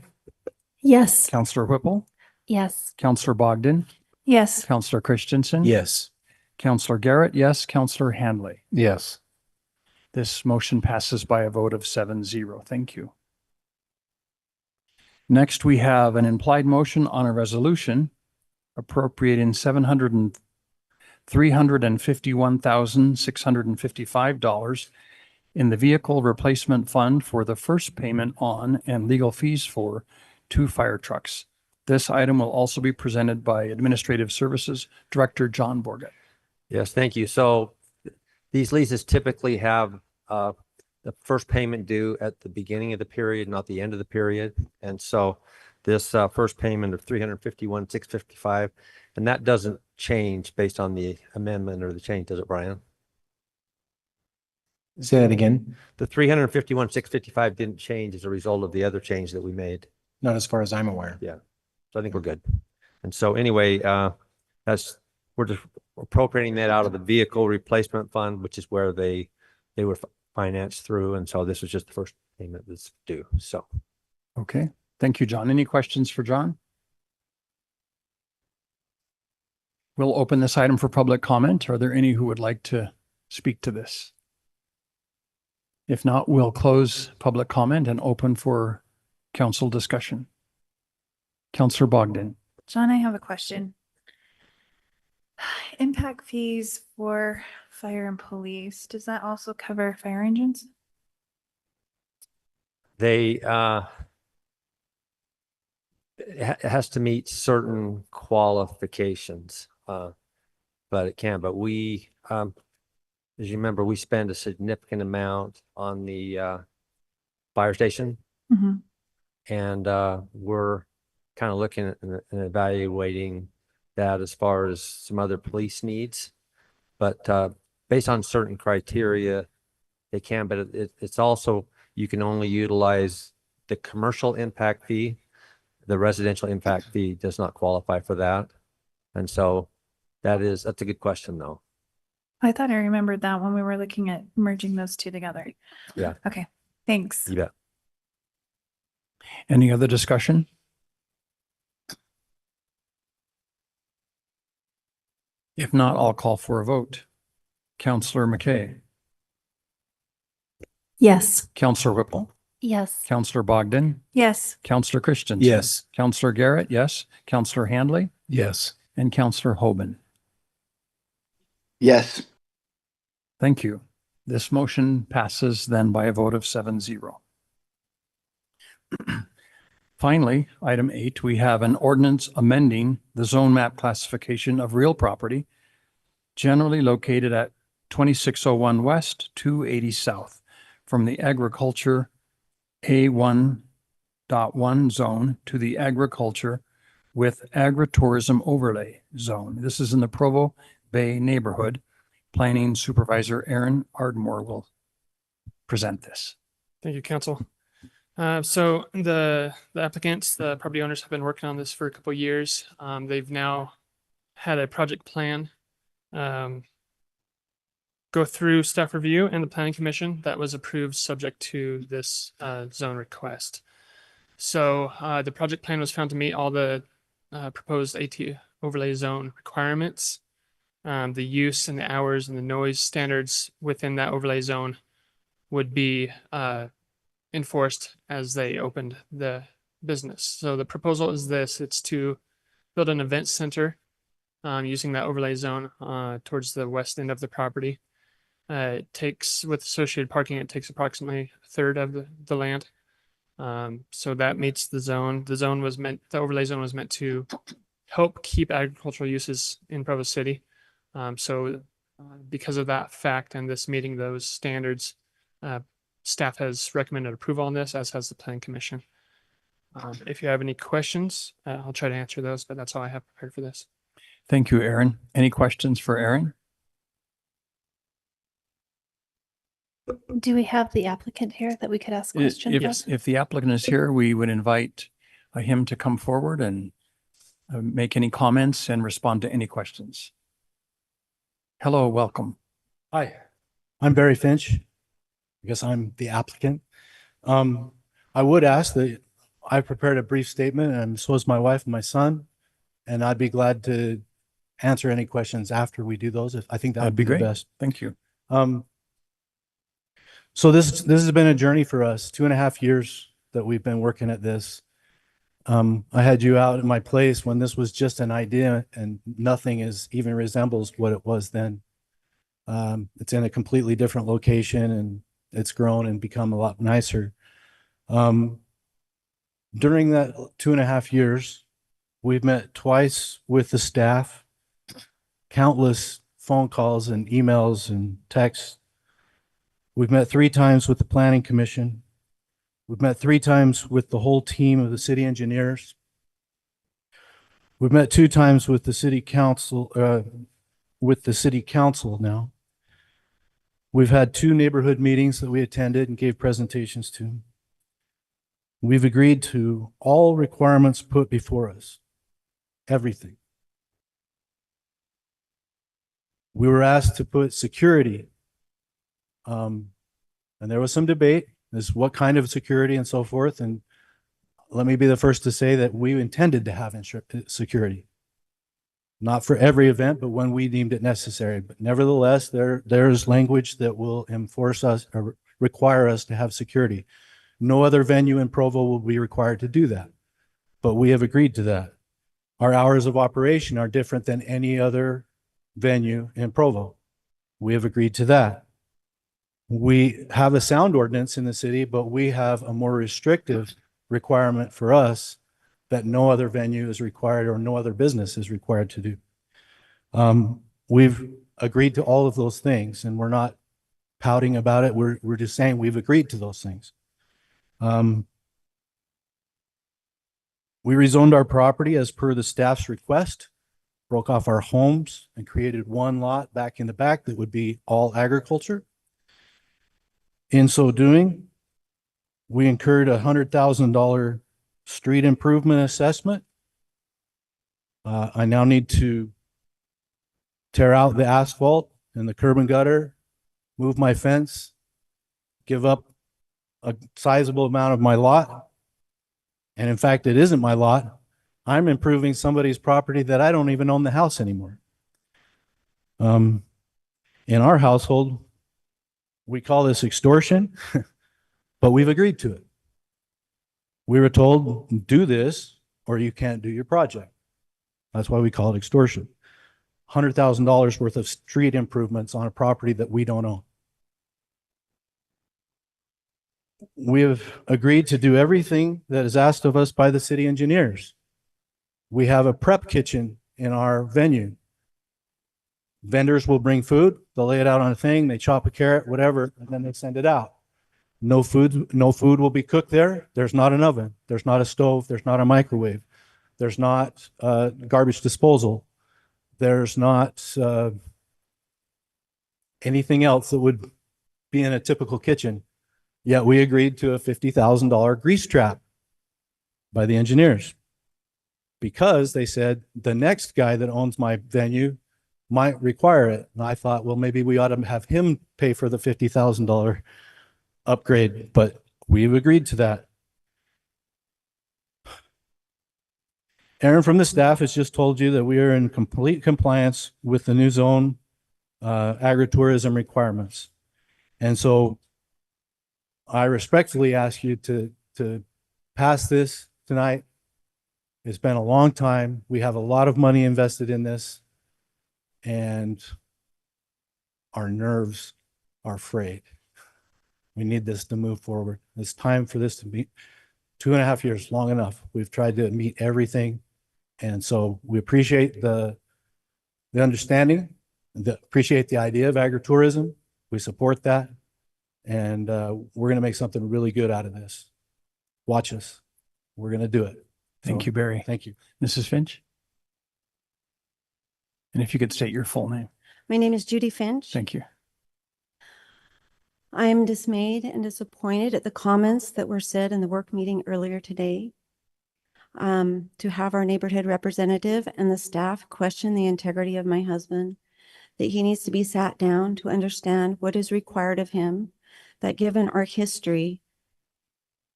Yes. Counselor Whipple, Yes. Counselor Bogdan, Yes. Counselor Christensen. Yes. Counselor Garrett, yes. Counselor Handley. Yes. This motion passes by a vote of 7-0. Thank you. Next, we have an implied motion on a resolution appropriating $351,655 in the Vehicle Replacement Fund for the first payment on and legal fees for 2 fire trucks. This item will also be presented by Administrative Services Director John Borget. Yes, thank you. So these leases typically have the first payment due at the beginning of the period, not the end of the period. And so this first payment of $351,655, and that doesn't change based on the amendment or the change, does it, Brian? Say that again. The $351,655 didn't change as a result of the other change that we made. Not as far as I'm aware. Yeah. So I think we're good. And so anyway, we're just appropriating that out of the Vehicle Replacement Fund, which is where they were financed through. And so this is just the first payment that's due. So. Okay. Thank you, John. Any questions for John? We'll open this item for public comment. Are there any who would like to speak to this? If not, we'll close public comment and open for council discussion. Counselor Bogdan. John, I have a question. Impact fees for fire and police, does that also cover fire engines? They, it has to meet certain qualifications, but it can. But we, as you remember, we spend a significant amount on the fire station, and we're kind of looking at and evaluating that as far as some other police needs. But based on certain criteria, they can. But it's also, you can only utilize the commercial impact fee. The residential impact fee does not qualify for that. And so that's a good question, though. I thought I remembered that when we were looking at merging those two together. Yeah. Okay, thanks. You bet. Any other discussion? If not, I'll call for a vote. Counselor McKay. Yes. Counselor Whipple. Yes. Counselor Bogdan. Yes. Counselor Christensen. Yes. Counselor Garrett, yes. Counselor Handley. Yes. And Counselor Hoban. Yes. Thank you. This motion passes then by a vote of 7-0. Finally, item 8, we have an ordinance amending the zone map classification of real property generally located at 2601 West, 280 South, from the agriculture A1.1 zone to the agriculture with agritourism overlay zone. This is in the Provo Bay Neighborhood. Planning Supervisor Aaron Ardmore will present this. Thank you, Council. So the applicants, the property owners have been working on this for a couple of years. They've now had a project plan go through staff review and the planning commission that was approved subject to this zone request. So the project plan was found to meet all the proposed AT overlay zone requirements. The use and the hours and the noise standards within that overlay zone would be enforced as they opened the business. So the proposal is this: it's to build an event center using that overlay zone towards the west end of the property. It takes, with associated parking, it takes approximately a third of the land. So that meets the zone. The overlay zone was meant to help keep agricultural uses in Provo City. Because of that fact and this meeting those standards, staff has recommended approval on this, as has the planning commission. If you have any questions, I'll try to answer those, but that's all I have prepared for this. Thank you, Aaron. Any questions for Aaron? Do we have the applicant here that we could ask questions? If the applicant is here, we would invite him to come forward and make any comments and respond to any questions. Hello, welcome. Hi, I'm Barry Finch. I guess I'm the applicant. I would ask that I prepared a brief statement, and so is my wife and my son, and I'd be glad to answer any questions after we do those. I think that would be great. the best. Thank you. So this has been a journey for us, 2.5 years that we've been working at this. I had you out at my place when this was just an idea and nothing even resembles what it was then. It's in a completely different location and it's grown and become a lot nicer. During that 2.5 years, we've met twice with the staff, countless phone calls and emails and texts. We've met 3 times with the planning commission. We've met 3 times with the whole team of the city engineers. We've met 2 times with the city council, now. We've had 2 neighborhood meetings that we attended and gave presentations to. We've agreed to all requirements put before us, everything. We were asked to put security, and there was some debate as what kind of security and so forth. And let me be the first to say that we intended to have security, not for every event, but when we deemed it necessary. But nevertheless, there's language that will enforce us or require us to have security. No other venue in Provo will be required to do that, but we have agreed to that. Our hours of operation are different than any other venue in Provo. We have agreed to that. We have a sound ordinance in the city, but we have a more restrictive requirement for us that no other venue is required or no other business is required to do. We've agreed to all of those things, and we're not pouting about it. We're just saying we've agreed to those things. We rezoned our property as per the staff's request, broke off our homes and created 1 lot back in the back that would be all agriculture. In so doing, we incurred a $100,000 street improvement assessment. I now need to tear out the asphalt and the curb and gutter, move my fence, give up a sizable amount of my lot. And in fact, it isn't my lot. I'm improving somebody's property that I don't even own the house anymore. In our household, we call this extortion, but we've agreed to it. We were told, do this or you can't do your project. That's why we call it extortion. $100,000 worth of street improvements on a property that we don't own. We have agreed to do everything that is asked of us by the city engineers. We have a prep kitchen in our venue. Vendors will bring food, they'll lay it out on a thing, they chop a carrot, whatever, and then they send it out. No food will be cooked there. There's not an oven. There's not a stove. There's not a microwave. There's not garbage disposal. There's not anything else that would be in a typical kitchen. Yet we agreed to a $50,000 grease trap by the engineers because they said the next guy that owns my venue might require it. And I thought, well, maybe we ought to have him pay for the $50,000 upgrade, but we've agreed to that. Aaron from the staff has just told you that we are in complete compliance with the new zone agritourism requirements. And so I respectfully ask you to pass this tonight. It's been a long time. We have a lot of money invested in this, and our nerves are frayed. We need this to move forward. It's time for this to be 2.5 years, long enough. We've tried to meet everything. And so we appreciate the understanding, appreciate the idea of agritourism. We support that. And we're going to make something really good out of this. Watch us. We're going to do it. Thank you, Barry. Thank you. Mrs. Finch? And if you could state your full name. My name is Judy Finch. Thank you. I am dismayed and disappointed at the comments that were said in the work meeting earlier today. To have our neighborhood representative and the staff question the integrity of my husband, that he needs to be sat down to understand what is required of him, that given our history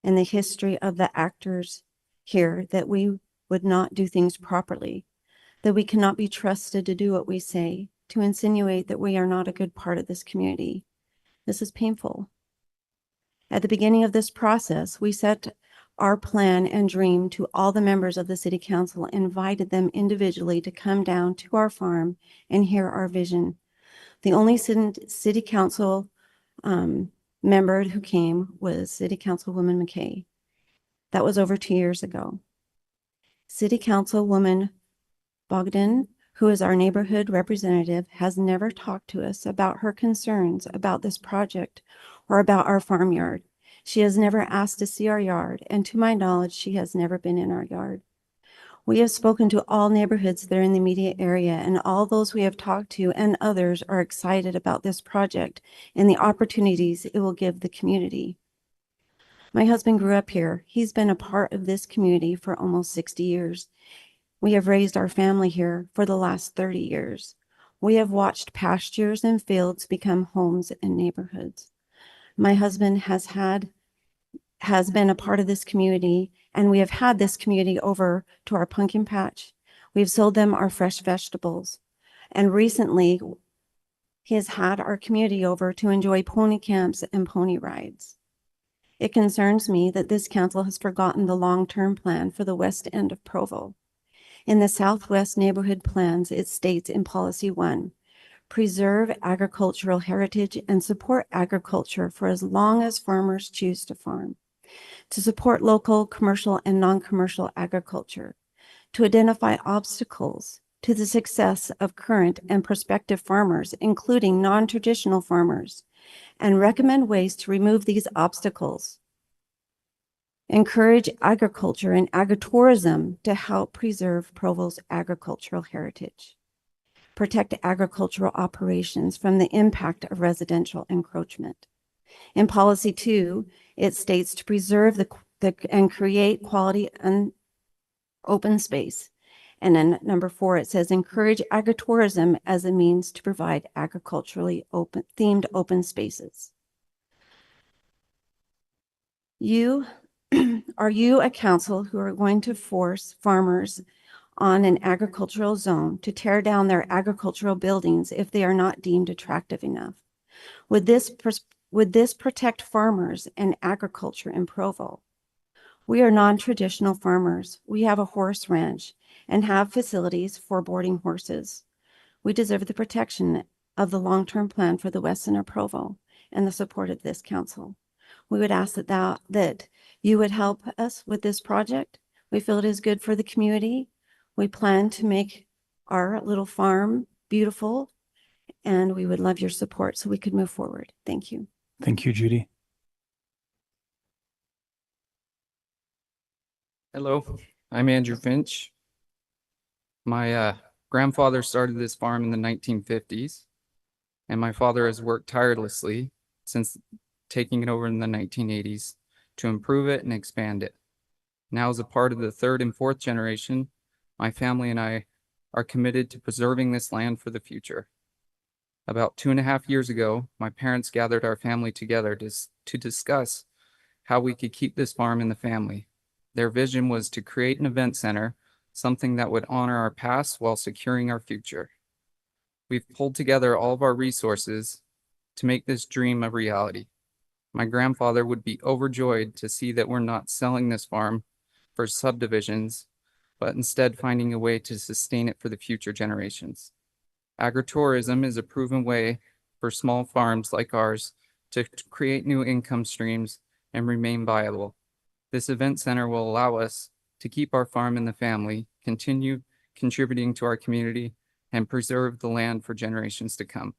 and the history of the actors here, that we would not do things properly, that we cannot be trusted to do what we say, to insinuate that we are not a good part of this community. This is painful. At the beginning of this process, we set our plan and dream to all the members of the city council, invited them individually to come down to our farm and hear our vision. The only city council member who came was City Councilwoman McKay. That was over 2 years ago. City Councilwoman Bogdan, who is our neighborhood representative, has never talked to us about her concerns about this project or about our farmyard. She has never asked to see our yard, and to my knowledge, she has never been in our yard. We have spoken to all neighborhoods that are in the immediate area, and all those we have talked to and others are excited about this project and the opportunities it will give the community. My husband grew up here. He's been a part of this community for almost 60 years. We have raised our family here for the last 30 years. We have watched pastures and fields become homes and neighborhoods. My husband has been a part of this community, and we have had this community over to our pumpkin patch. We've sold them our fresh vegetables. And recently, he has had our community over to enjoy pony camps and pony rides. It concerns me that this council has forgotten the long-term plan for the west end of Provo. In the Southwest Neighborhood Plans, it states in Policy 1, preserve agricultural heritage and support agriculture for as long as farmers choose to farm, to support local, commercial, and non-commercial agriculture, to identify obstacles to the success of current and prospective farmers, including non-traditional farmers, and recommend ways to remove these obstacles. Encourage agriculture and agritourism to help preserve Provo's agricultural heritage. Protect agricultural operations from the impact of residential encroachment. In Policy 2, it states to preserve and create quality and open space. And in number 4, it says encourage agritourism as a means to provide agriculturally themed open spaces. Are you a council who are going to force farmers on an agricultural zone to tear down their agricultural buildings if they are not deemed attractive enough? Would this protect farmers and agriculture in Provo? We are non-traditional farmers. We have a horse ranch and have facilities for boarding horses. We deserve the protection of the long-term plan for the west end of Provo and the support of this council. We would ask that you would help us with this project. We feel it is good for the community. We plan to make our little farm beautiful, and we would love your support so we could move forward. Thank you. Thank you, Judy. Hello, I'm Andrew Finch. My grandfather started this farm in the 1950s, and my father has worked tirelessly since taking it over in the 1980s to improve it and expand it. Now, as a part of the third and fourth generation, my family and I are committed to preserving this land for the future. About 2.5 years ago, my parents gathered our family together to discuss how we could keep this farm in the family. Their vision was to create an event center, something that would honor our past while securing our future. We've pulled together all of our resources to make this dream a reality. My grandfather would be overjoyed to see that we're not selling this farm for subdivisions, but instead finding a way to sustain it for the future generations. Agritourism is a proven way for small farms like ours to create new income streams and remain viable. This event center will allow us to keep our farm in the family, continue contributing to our community, and preserve the land for generations to come.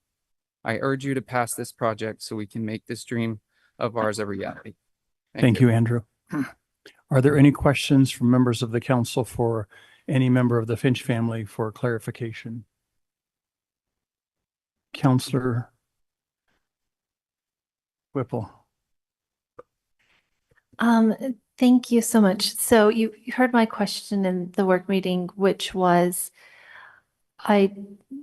I urge you to pass this project so we can make this dream of ours a reality. Thank you, Andrew. Are there any questions from members of the council for any member of the Finch family for clarification? Counselor Whipple. Thank you so much. So you heard my question in the work meeting, which was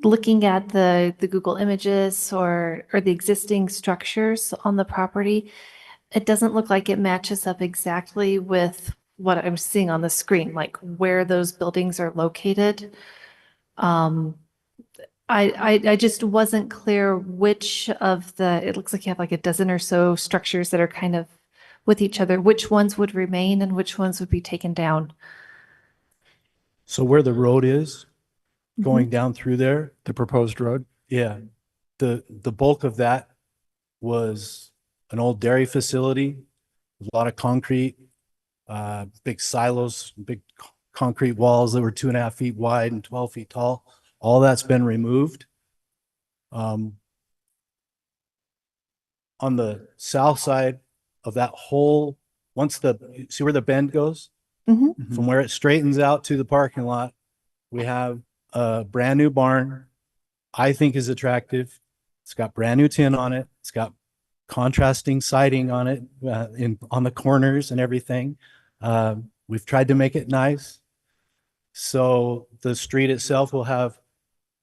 looking at the Google images or the existing structures on the property, it doesn't look like it matches up exactly with what I'm seeing on the screen, like where those buildings are located. I just wasn't clear which of it looks like you have like a dozen or so structures that are kind of with each other, which ones would remain and which ones would be taken down. So where the road is going down through there, the proposed road. Yeah. The bulk of that was an old dairy facility, a lot of concrete, big silos, big concrete walls that were 2.5 feet wide and 12 feet tall. All that's been removed. On the south side of that whole, see where the bend goes? From where it straightens out to the parking lot, we have a brand new barn, I think is attractive. It's got brand new tin on it. It's got contrasting siding on it, on the corners and everything. We've tried to make it nice. So the street itself will have,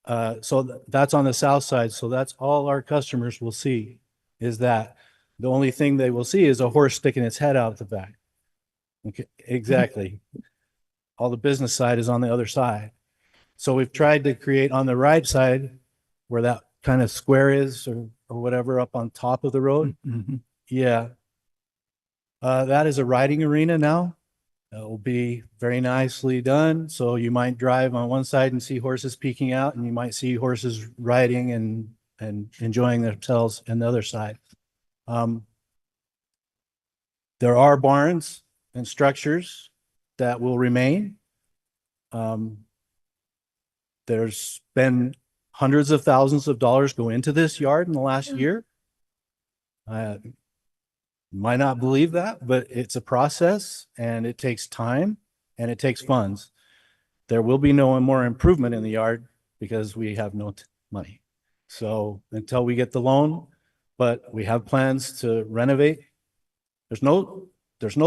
that's on the south side. So that's all our customers will see is that. The only thing they will see is a horse sticking its head out the back. Okay, exactly. All the business side is on the other side. So we've tried to create on the right side where that kind of square is or whatever up on top of the road. Yeah. That is a riding arena now. It will be very nicely done. So you might drive on one side and see horses peeking out, and you might see horses riding and enjoying themselves on the other side. There are barns and structures that will remain. There's been hundreds of thousands of dollars go into this yard in the last year. Might not believe that, but it's a process and it takes time and it takes funds. There will be no more improvement in the yard because we have no money. So until we get the loan, but we have plans to renovate. There's no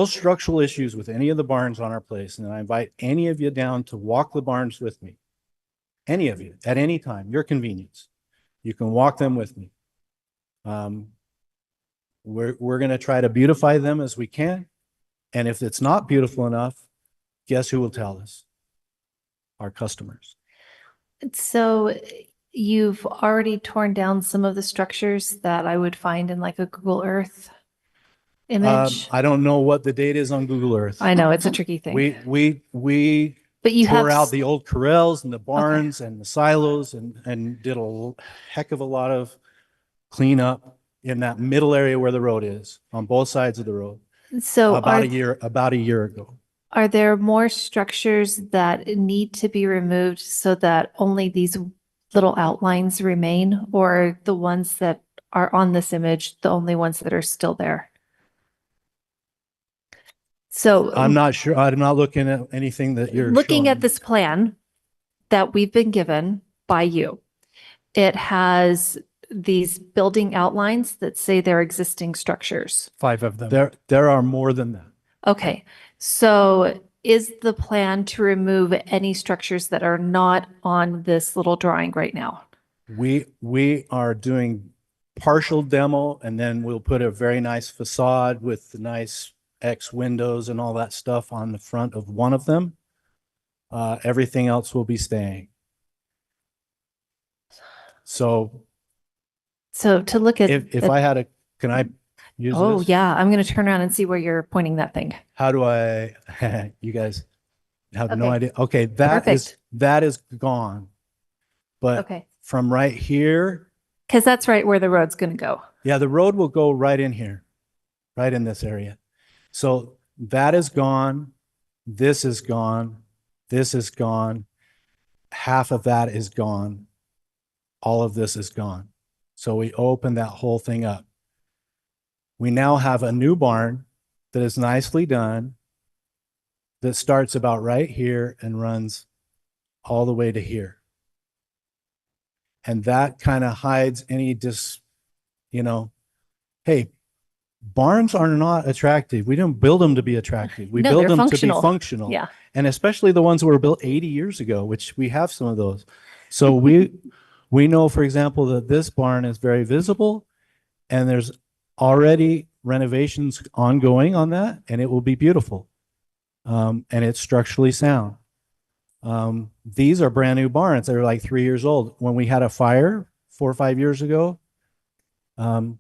structural issues with any of the barns on our place. And I invite any of you down to walk the barns with me. Any of you at any time, your convenience. You can walk them with me. We're going to try to beautify them as we can. And if it's not beautiful enough, guess who will tell us? Our customers. So you've already torn down some of the structures that I would find in like a Google Earth image. I don't know what the date is on Google Earth. I know it's a tricky thing. We but you tore have out the old corrals and the barns and the silos and did a heck of a lot of cleanup in that middle area where the road is on both sides of the road. So about a year ago. Are there more structures that need to be removed so that only these little outlines remain, or the ones that are on this image, the only ones that are still there? So I'm not sure. I'm not looking at anything that you're looking showing. at this plan that we've been given by you. It has these building outlines that say they're existing structures. 5 of them. There are more than that. Okay. So is the plan to remove any structures that are not on this little drawing right now? We are doing partial demo, and then we'll put a very nice facade with the nice X windows and all that stuff on the front of one of them. Everything else will be staying. So to look at. if I had can I use Oh, this? yeah, I'm going to turn around and see where you're pointing that thing. How do I, you guys have no Okay. idea. Okay, that is gone. But Okay. from right here, Because that's right where the road's going to go. yeah, the road will go right in here, right in this area. So that is gone. This is gone. This is gone. Half of that is gone. All of this is gone. So we open that whole thing up. We now have a new barn that is nicely done, that starts about right here and runs all the way to here. And that kind of hides any hey, barns are not attractive. We don't build them to be attractive. We No, build they're them functional. to be functional. Yeah. And especially the ones that were built 80 years ago, which we have some of those. So we know, for example, that this barn is very visible, and there's already renovations ongoing on that, and it will be beautiful. And it's structurally sound. These are brand new barns. They're like 3 years old. When we had a fire 4 or 5 years ago, I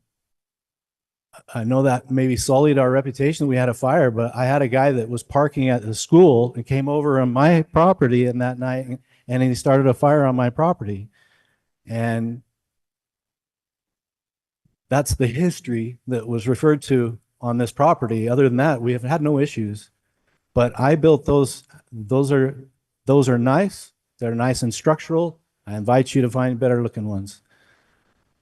know that maybe sullied our reputation. We had a fire, but I had a guy that was parking at the school and came over on my property in that night, and he started a fire on my property. And that's the history that was referred to on this property. Other than that, we have had no issues. But I built those. Those are nice. They're nice and structural. I invite you to find better looking ones.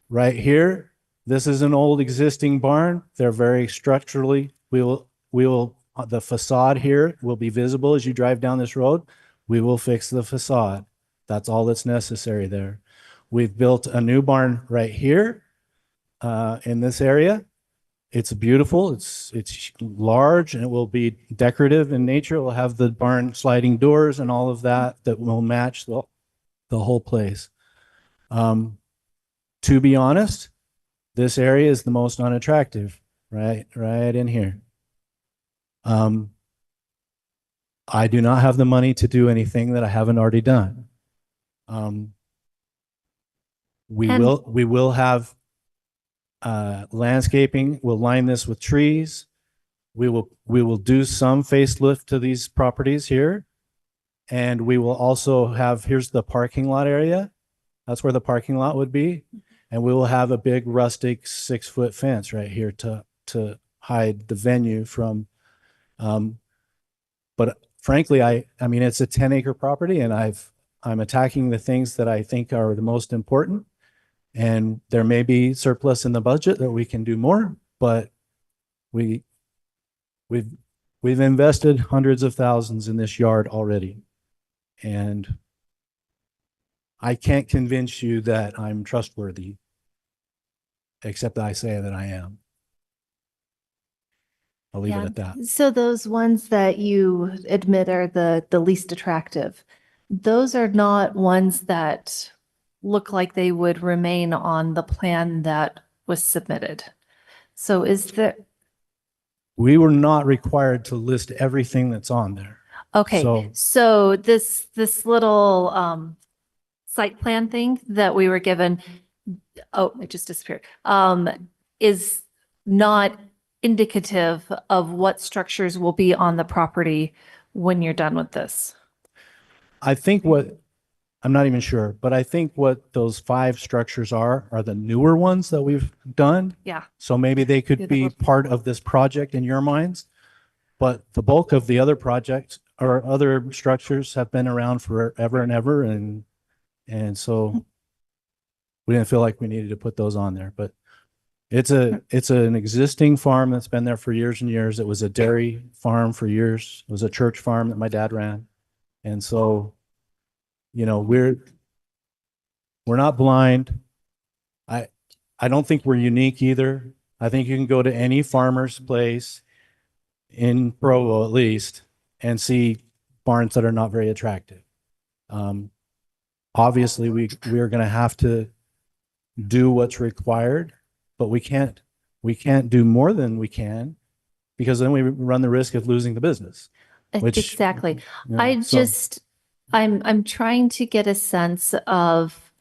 Right here, this is an old existing barn. They're very structurally. The facade here will be visible as you drive down this road. We will fix the facade. That's all that's necessary there. We've built a new barn right here in this area. It's beautiful. It's large, and it will be decorative in nature. It will have the barn sliding doors and all of that will match the whole place. To be honest, this area is the most unattractive, right in here. I do not have the money to do anything that I haven't already done. We will have landscaping. We'll line this with trees. We will do some facelift to these properties here. And we will also have, here's the parking lot area. That's where the parking lot would be. And we will have a big rustic 6-foot fence right here to hide the venue from, but frankly, I mean, it's a 10-acre property, and I'm attacking the things that I think are the most important. And there may be surplus in the budget that we can do more, but we've invested hundreds of thousands in this yard already. And I can't convince you that I'm trustworthy, except I say that I am. I'll leave it at that. So those ones that you admit are the least attractive, those are not ones that look like they would remain on the plan that was submitted. So we were not required to list everything that's on there. Okay, so this little site plan thing that we were given, oh, it just disappeared, is not indicative of what structures will be on the property when you're done with this. I think I'm not even sure, but I think what those 5 structures are the newer ones that we've done. Yeah. So maybe they could be part of this project in your minds, but the bulk of the other projects or other structures have been around forever and ever. And so we didn't feel like we needed to put those on there, but it's an existing farm that's been there for years and years. It was a dairy farm for years. It was a church farm that my dad ran. And so, you know, we're not blind. I don't think we're unique either. I think you can go to any farmer's place in Provo, at least, and see barns that are not very attractive. Obviously, we are going to have to do what's required, but we can't do more than we can, because then we run the risk of losing the business. Which, Exactly. you know, I'm trying to get a sense of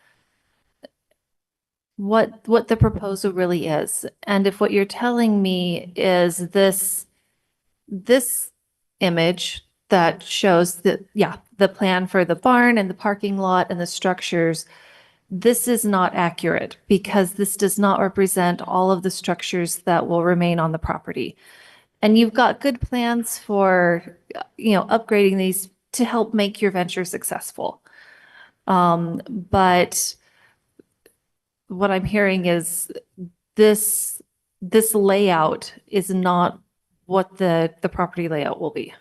what the proposal really is. And if what you're telling me is this image that shows the plan for the barn and the parking lot and the structures, this is not accurate because this does not represent all of the structures that will remain on the property. And you've got good plans for, upgrading these to help make your venture successful. But what I'm hearing is this layout is not what the property layout will be.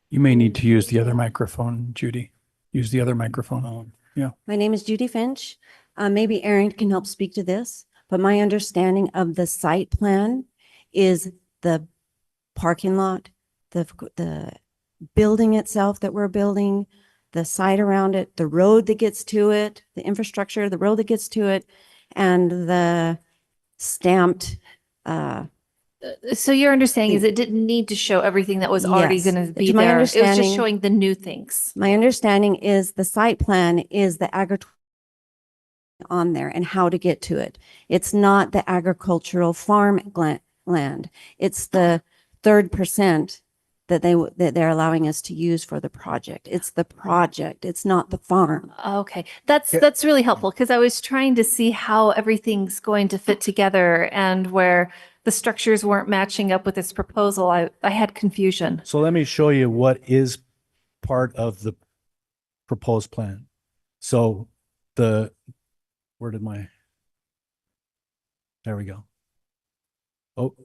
You may need to use the other microphone, Judy. Use the other microphone on. Yeah. My name is Judy Finch. Maybe Aaron can help speak to this, but my understanding of the site plan is the parking lot, the building itself that we're building, the site around it, the road that gets to it, the infrastructure, the road that gets to it, and the stamped. So your understanding is it didn't need to show everything that was already Yes. going to be To my there. It was understanding- just showing the new things. My understanding is the site plan is the agritourism on there and how to get to it. It's not the agricultural farm land. It's the 3% that they're allowing us to use for the project. It's the project. It's not the farm. Okay, that's really helpful because I was trying to see how everything's going to fit together, and where the structures weren't matching up with this proposal, I had confusion. So let me show you what is part of the proposed plan. So there we go. Oh.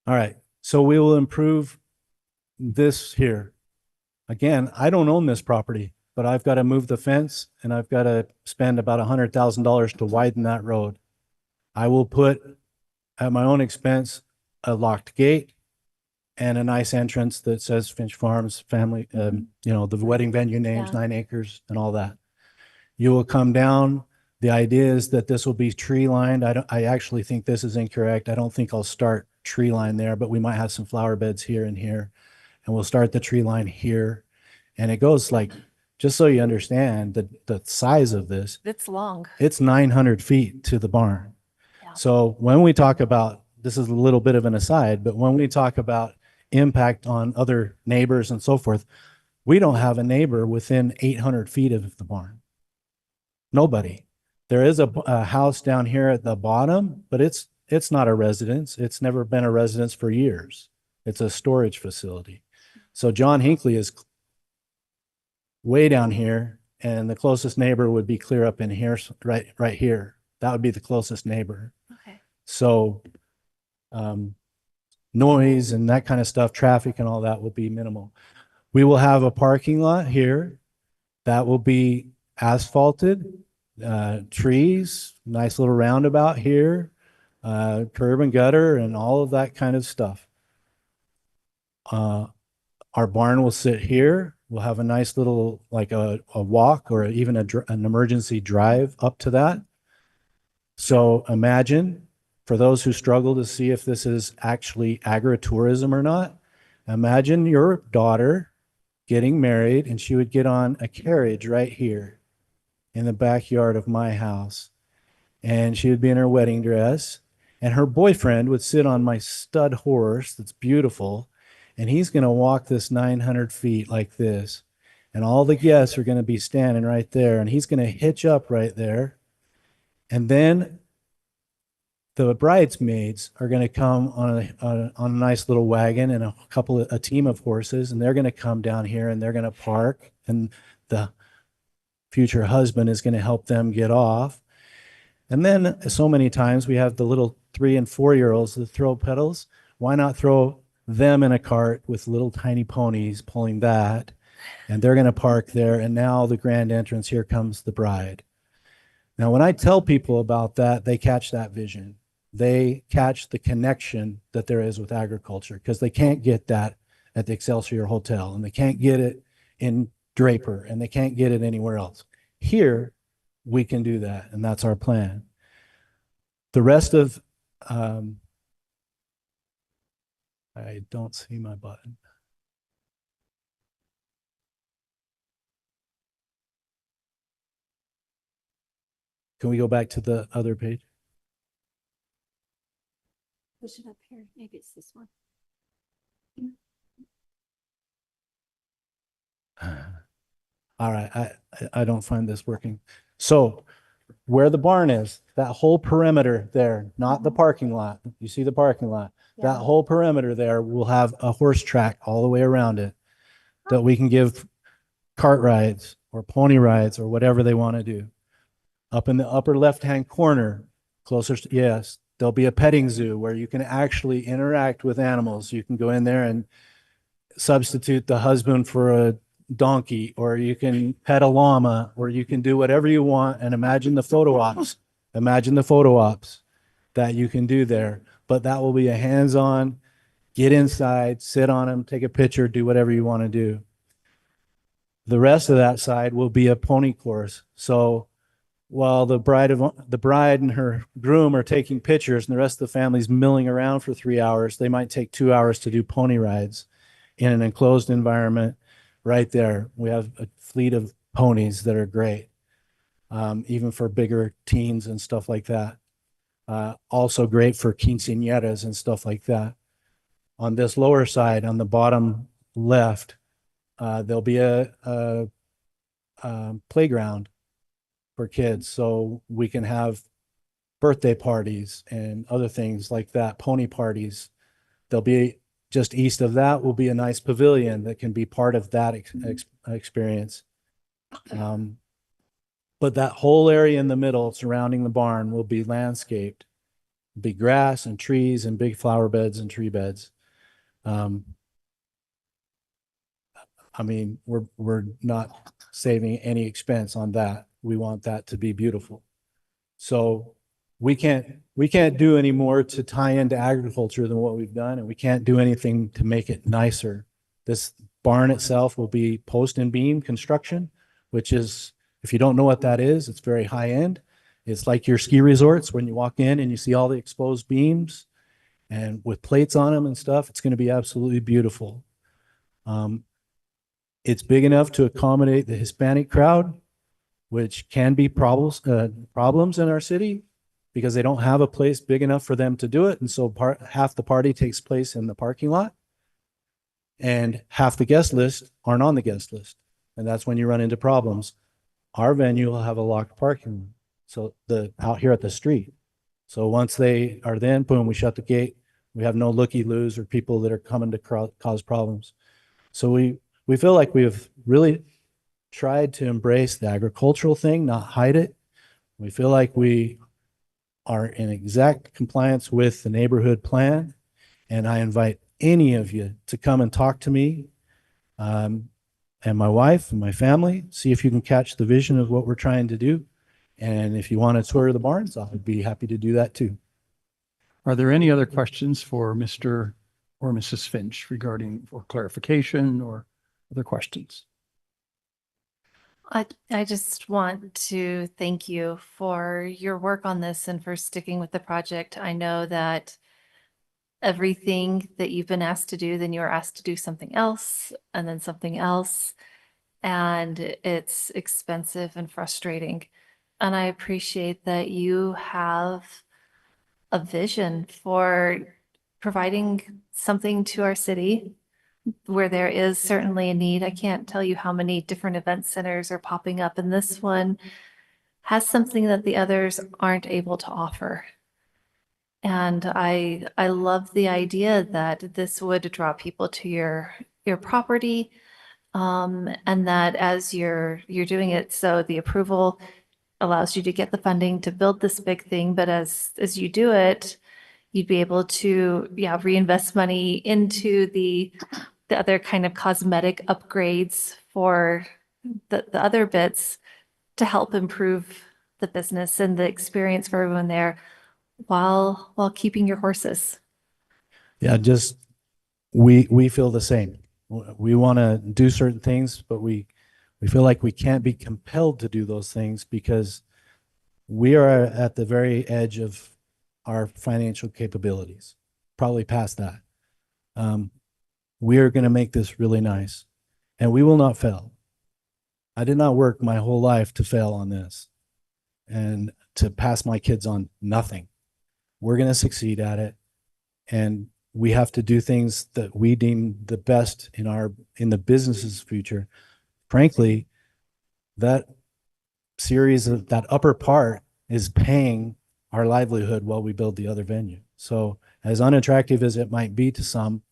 All right. So we will improve this here. Again, I don't own this property, but I've got to move the fence and I've got to spend about $100,000 to widen that road. I will put at my own expense a locked gate and a nice entrance that says Finch Farms family, the wedding venue names, 9 acres and all that. You will come down. The idea is that this will be tree lined. I actually think this is incorrect. I don't think I'll start tree line there, but we might have some flower beds here and here, and we'll start the tree line here. And it goes like, just so you understand the size of this, It's long. it's 900 feet to the barn. So when we talk about, this is a little bit of an aside, but when we talk about impact on other neighbors and so forth, we don't have a neighbor within 800 feet of the barn. Nobody. There is a house down here at the bottom, but it's not a residence. It's never been a residence for years. It's a storage facility. So John Hinckley is way down here, and the closest neighbor would be clear up in here, right here. That would be the closest neighbor. Okay. So noise and that kind of stuff, traffic and all that would be minimal. We will have a parking lot here that will be asphalted, trees, nice little roundabout here, curb and gutter and all of that kind of stuff. Our barn will sit here. We'll have a nice little, like a walk or even an emergency drive up to that. So imagine, for those who struggle to see if this is actually agritourism or not, imagine your daughter getting married and she would get on a carriage right here in the backyard of my house. And she would be in her wedding dress, and her boyfriend would sit on my stud horse that's beautiful, and he's going to walk this 900 feet like this. And all the guests are going to be standing right there, and he's going to hitch up right there. And then the bridesmaids are going to come on a nice little wagon and a team of horses, and they're going to come down here and they're going to park, and the future husband is going to help them get off. And then so many times we have the little 3 and 4-year-olds that throw pedals. Why not throw them in a cart with little tiny ponies pulling that? And they're going to park there. And now the grand entrance, here comes the bride. Now, when I tell people about that, they catch that vision. they catch the connection that there is with agriculture, because they can't get that at the Excelsior Hotel, and they can't get it in Draper, and they can't get it anywhere else. Here, we can do that, and that's our plan. The rest of, I don't see my button. Can we go back to the other page? Push it up here. Maybe it's this one. All right, I don't find this working. So where the barn is, that whole perimeter there, not the parking lot. You see the parking lot? That whole perimeter there will have a horse track all the way around it that we can give cart rides or pony rides or whatever they want to do. Up in the upper left-hand corner, closer to, yes, there'll be a petting zoo where you can actually interact with animals. You can go in there and substitute the husband for a donkey, or you can pet a llama, or you can do whatever you want, and imagine the photo ops. Imagine the photo ops that you can do there. But that will be a hands-on, get inside, sit on them, take a picture, do whatever you want to do. The rest of that side will be a pony course. So while the bride and her groom are taking pictures and the rest of the family's milling around for 3 hours, they might take 2 hours to do pony rides in an enclosed environment. Right there, we have a fleet of ponies that are great, even for bigger teens and stuff like that. Also great for quinceañeras and stuff like that. On this lower side, on the bottom left, there'll be a playground for kids, so we can have birthday parties and other things like that, pony parties. There'll be, just east of that will be a nice pavilion that can be part of that experience. But that whole area in the middle surrounding the barn will be landscaped, be grass and trees and big flower beds and tree beds. I mean, we're not saving any expense on that. We want that to be beautiful. So we can't do any more to tie into agriculture than what we've done, and we can't do anything to make it nicer. This barn itself will be post and beam construction, which is, if you don't know what that is, it's very high end. It's like your ski resorts when you walk in and you see all the exposed beams and with plates on them and stuff. It's going to be absolutely beautiful. It's big enough to accommodate the Hispanic crowd, which can be problems in our city, because they don't have a place big enough for them to do it. And so half the party takes place in the parking lot, and half the guest list aren't on the guest list. And that's when you run into problems. Our venue will have a locked parking lot. So out here at the street. So once they are then, boom, we shut the gate. We have no looky-loos or people that are coming to cause problems. So we feel like we've really tried to embrace the agricultural thing, not hide it. We feel like we are in exact compliance with the neighborhood plan. And I invite any of you to come and talk to me and my wife and my family, see if you can catch the vision of what we're trying to do. And if you want to tour the barns, I'd be happy to do that too. Are there any other questions for Mr. or Mrs. Finch regarding or clarification or other questions? I just want to thank you for your work on this and for sticking with the project. I know that everything that you've been asked to do, then you're asked to do something else and then something else. And it's expensive and frustrating. And I appreciate that you have a vision for providing something to our city where there is certainly a need. I can't tell you how many different event centers are popping up, and this one has something that the others aren't able to offer. And I love the idea that this would draw people to your property, and that as you're doing it, so the approval allows you to get the funding to build this big thing, but as you do it, you'd be able to reinvest money into the other kind of cosmetic upgrades for the other bits to help improve the business and the experience for everyone there. while keeping your horses. Yeah, just, we feel the same. We want to do certain things, but we feel like we can't be compelled to do those things because we are at the very edge of our financial capabilities, probably past that. We are going to make this really nice and we will not fail. I did not work my whole life to fail on this and to pass my kids on nothing. We're going to succeed at it. And we have to do things that we deem the best in the business's future. Frankly, that series of that upper part is paying our livelihood while we build the other venue. So as unattractive as it might be to some,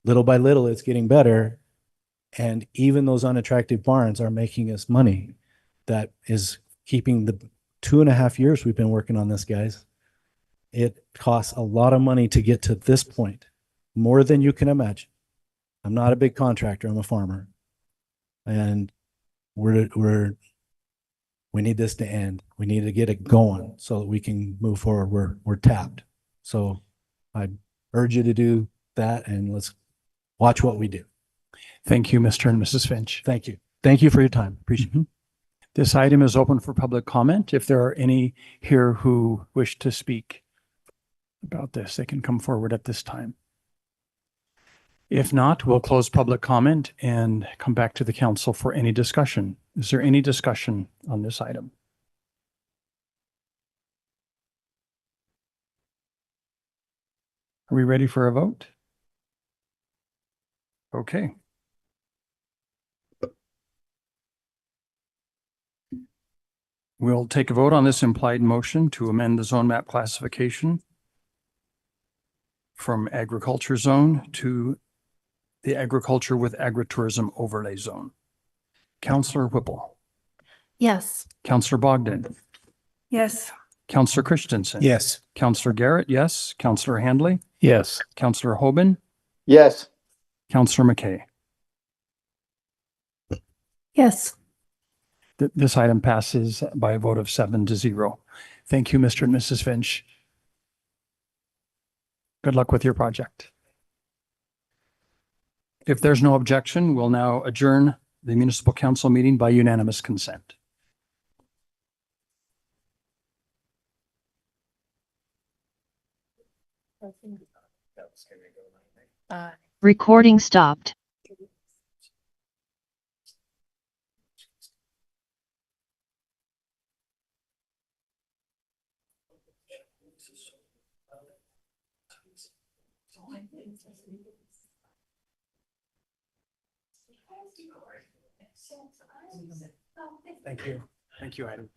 little by little, it's getting better. And even those unattractive barns are making us money. That is keeping the 2.5 years we've been working on this, guys. It costs a lot of money to get to this point, more than you can imagine. I'm not a big contractor, I'm a farmer. And we need this to end. We need to get it going so that we can move forward. We're tapped. So I urge you to do that and let's watch what we do. Thank you, Mr. and Mrs. Finch. Thank you. Thank you for your time. Appreciate it. This item is open for public comment. If there are any here who wish to speak about this, they can come forward at this time. If not, we'll close public comment and come back to the council for any discussion. Is there any discussion on this item? Are we ready for a vote? Okay. We'll take a vote on this implied motion to amend the zone map classification from agriculture zone to the agriculture with agritourism overlay zone. Councillor Whipple. Yes. Councillor Bogdan. Yes. Councillor Christensen. Yes. Councillor Garrett, yes. Councillor Handley. Yes. Councillor Hoban. Yes. Councillor McKay. Yes. This item passes by a vote of 7-0. Thank you, Mr. and Mrs. Finch. Good luck with your project. If there's no objection, we'll now adjourn the municipal council meeting by unanimous consent. Recording stopped. Thank you. Thank you, Adam.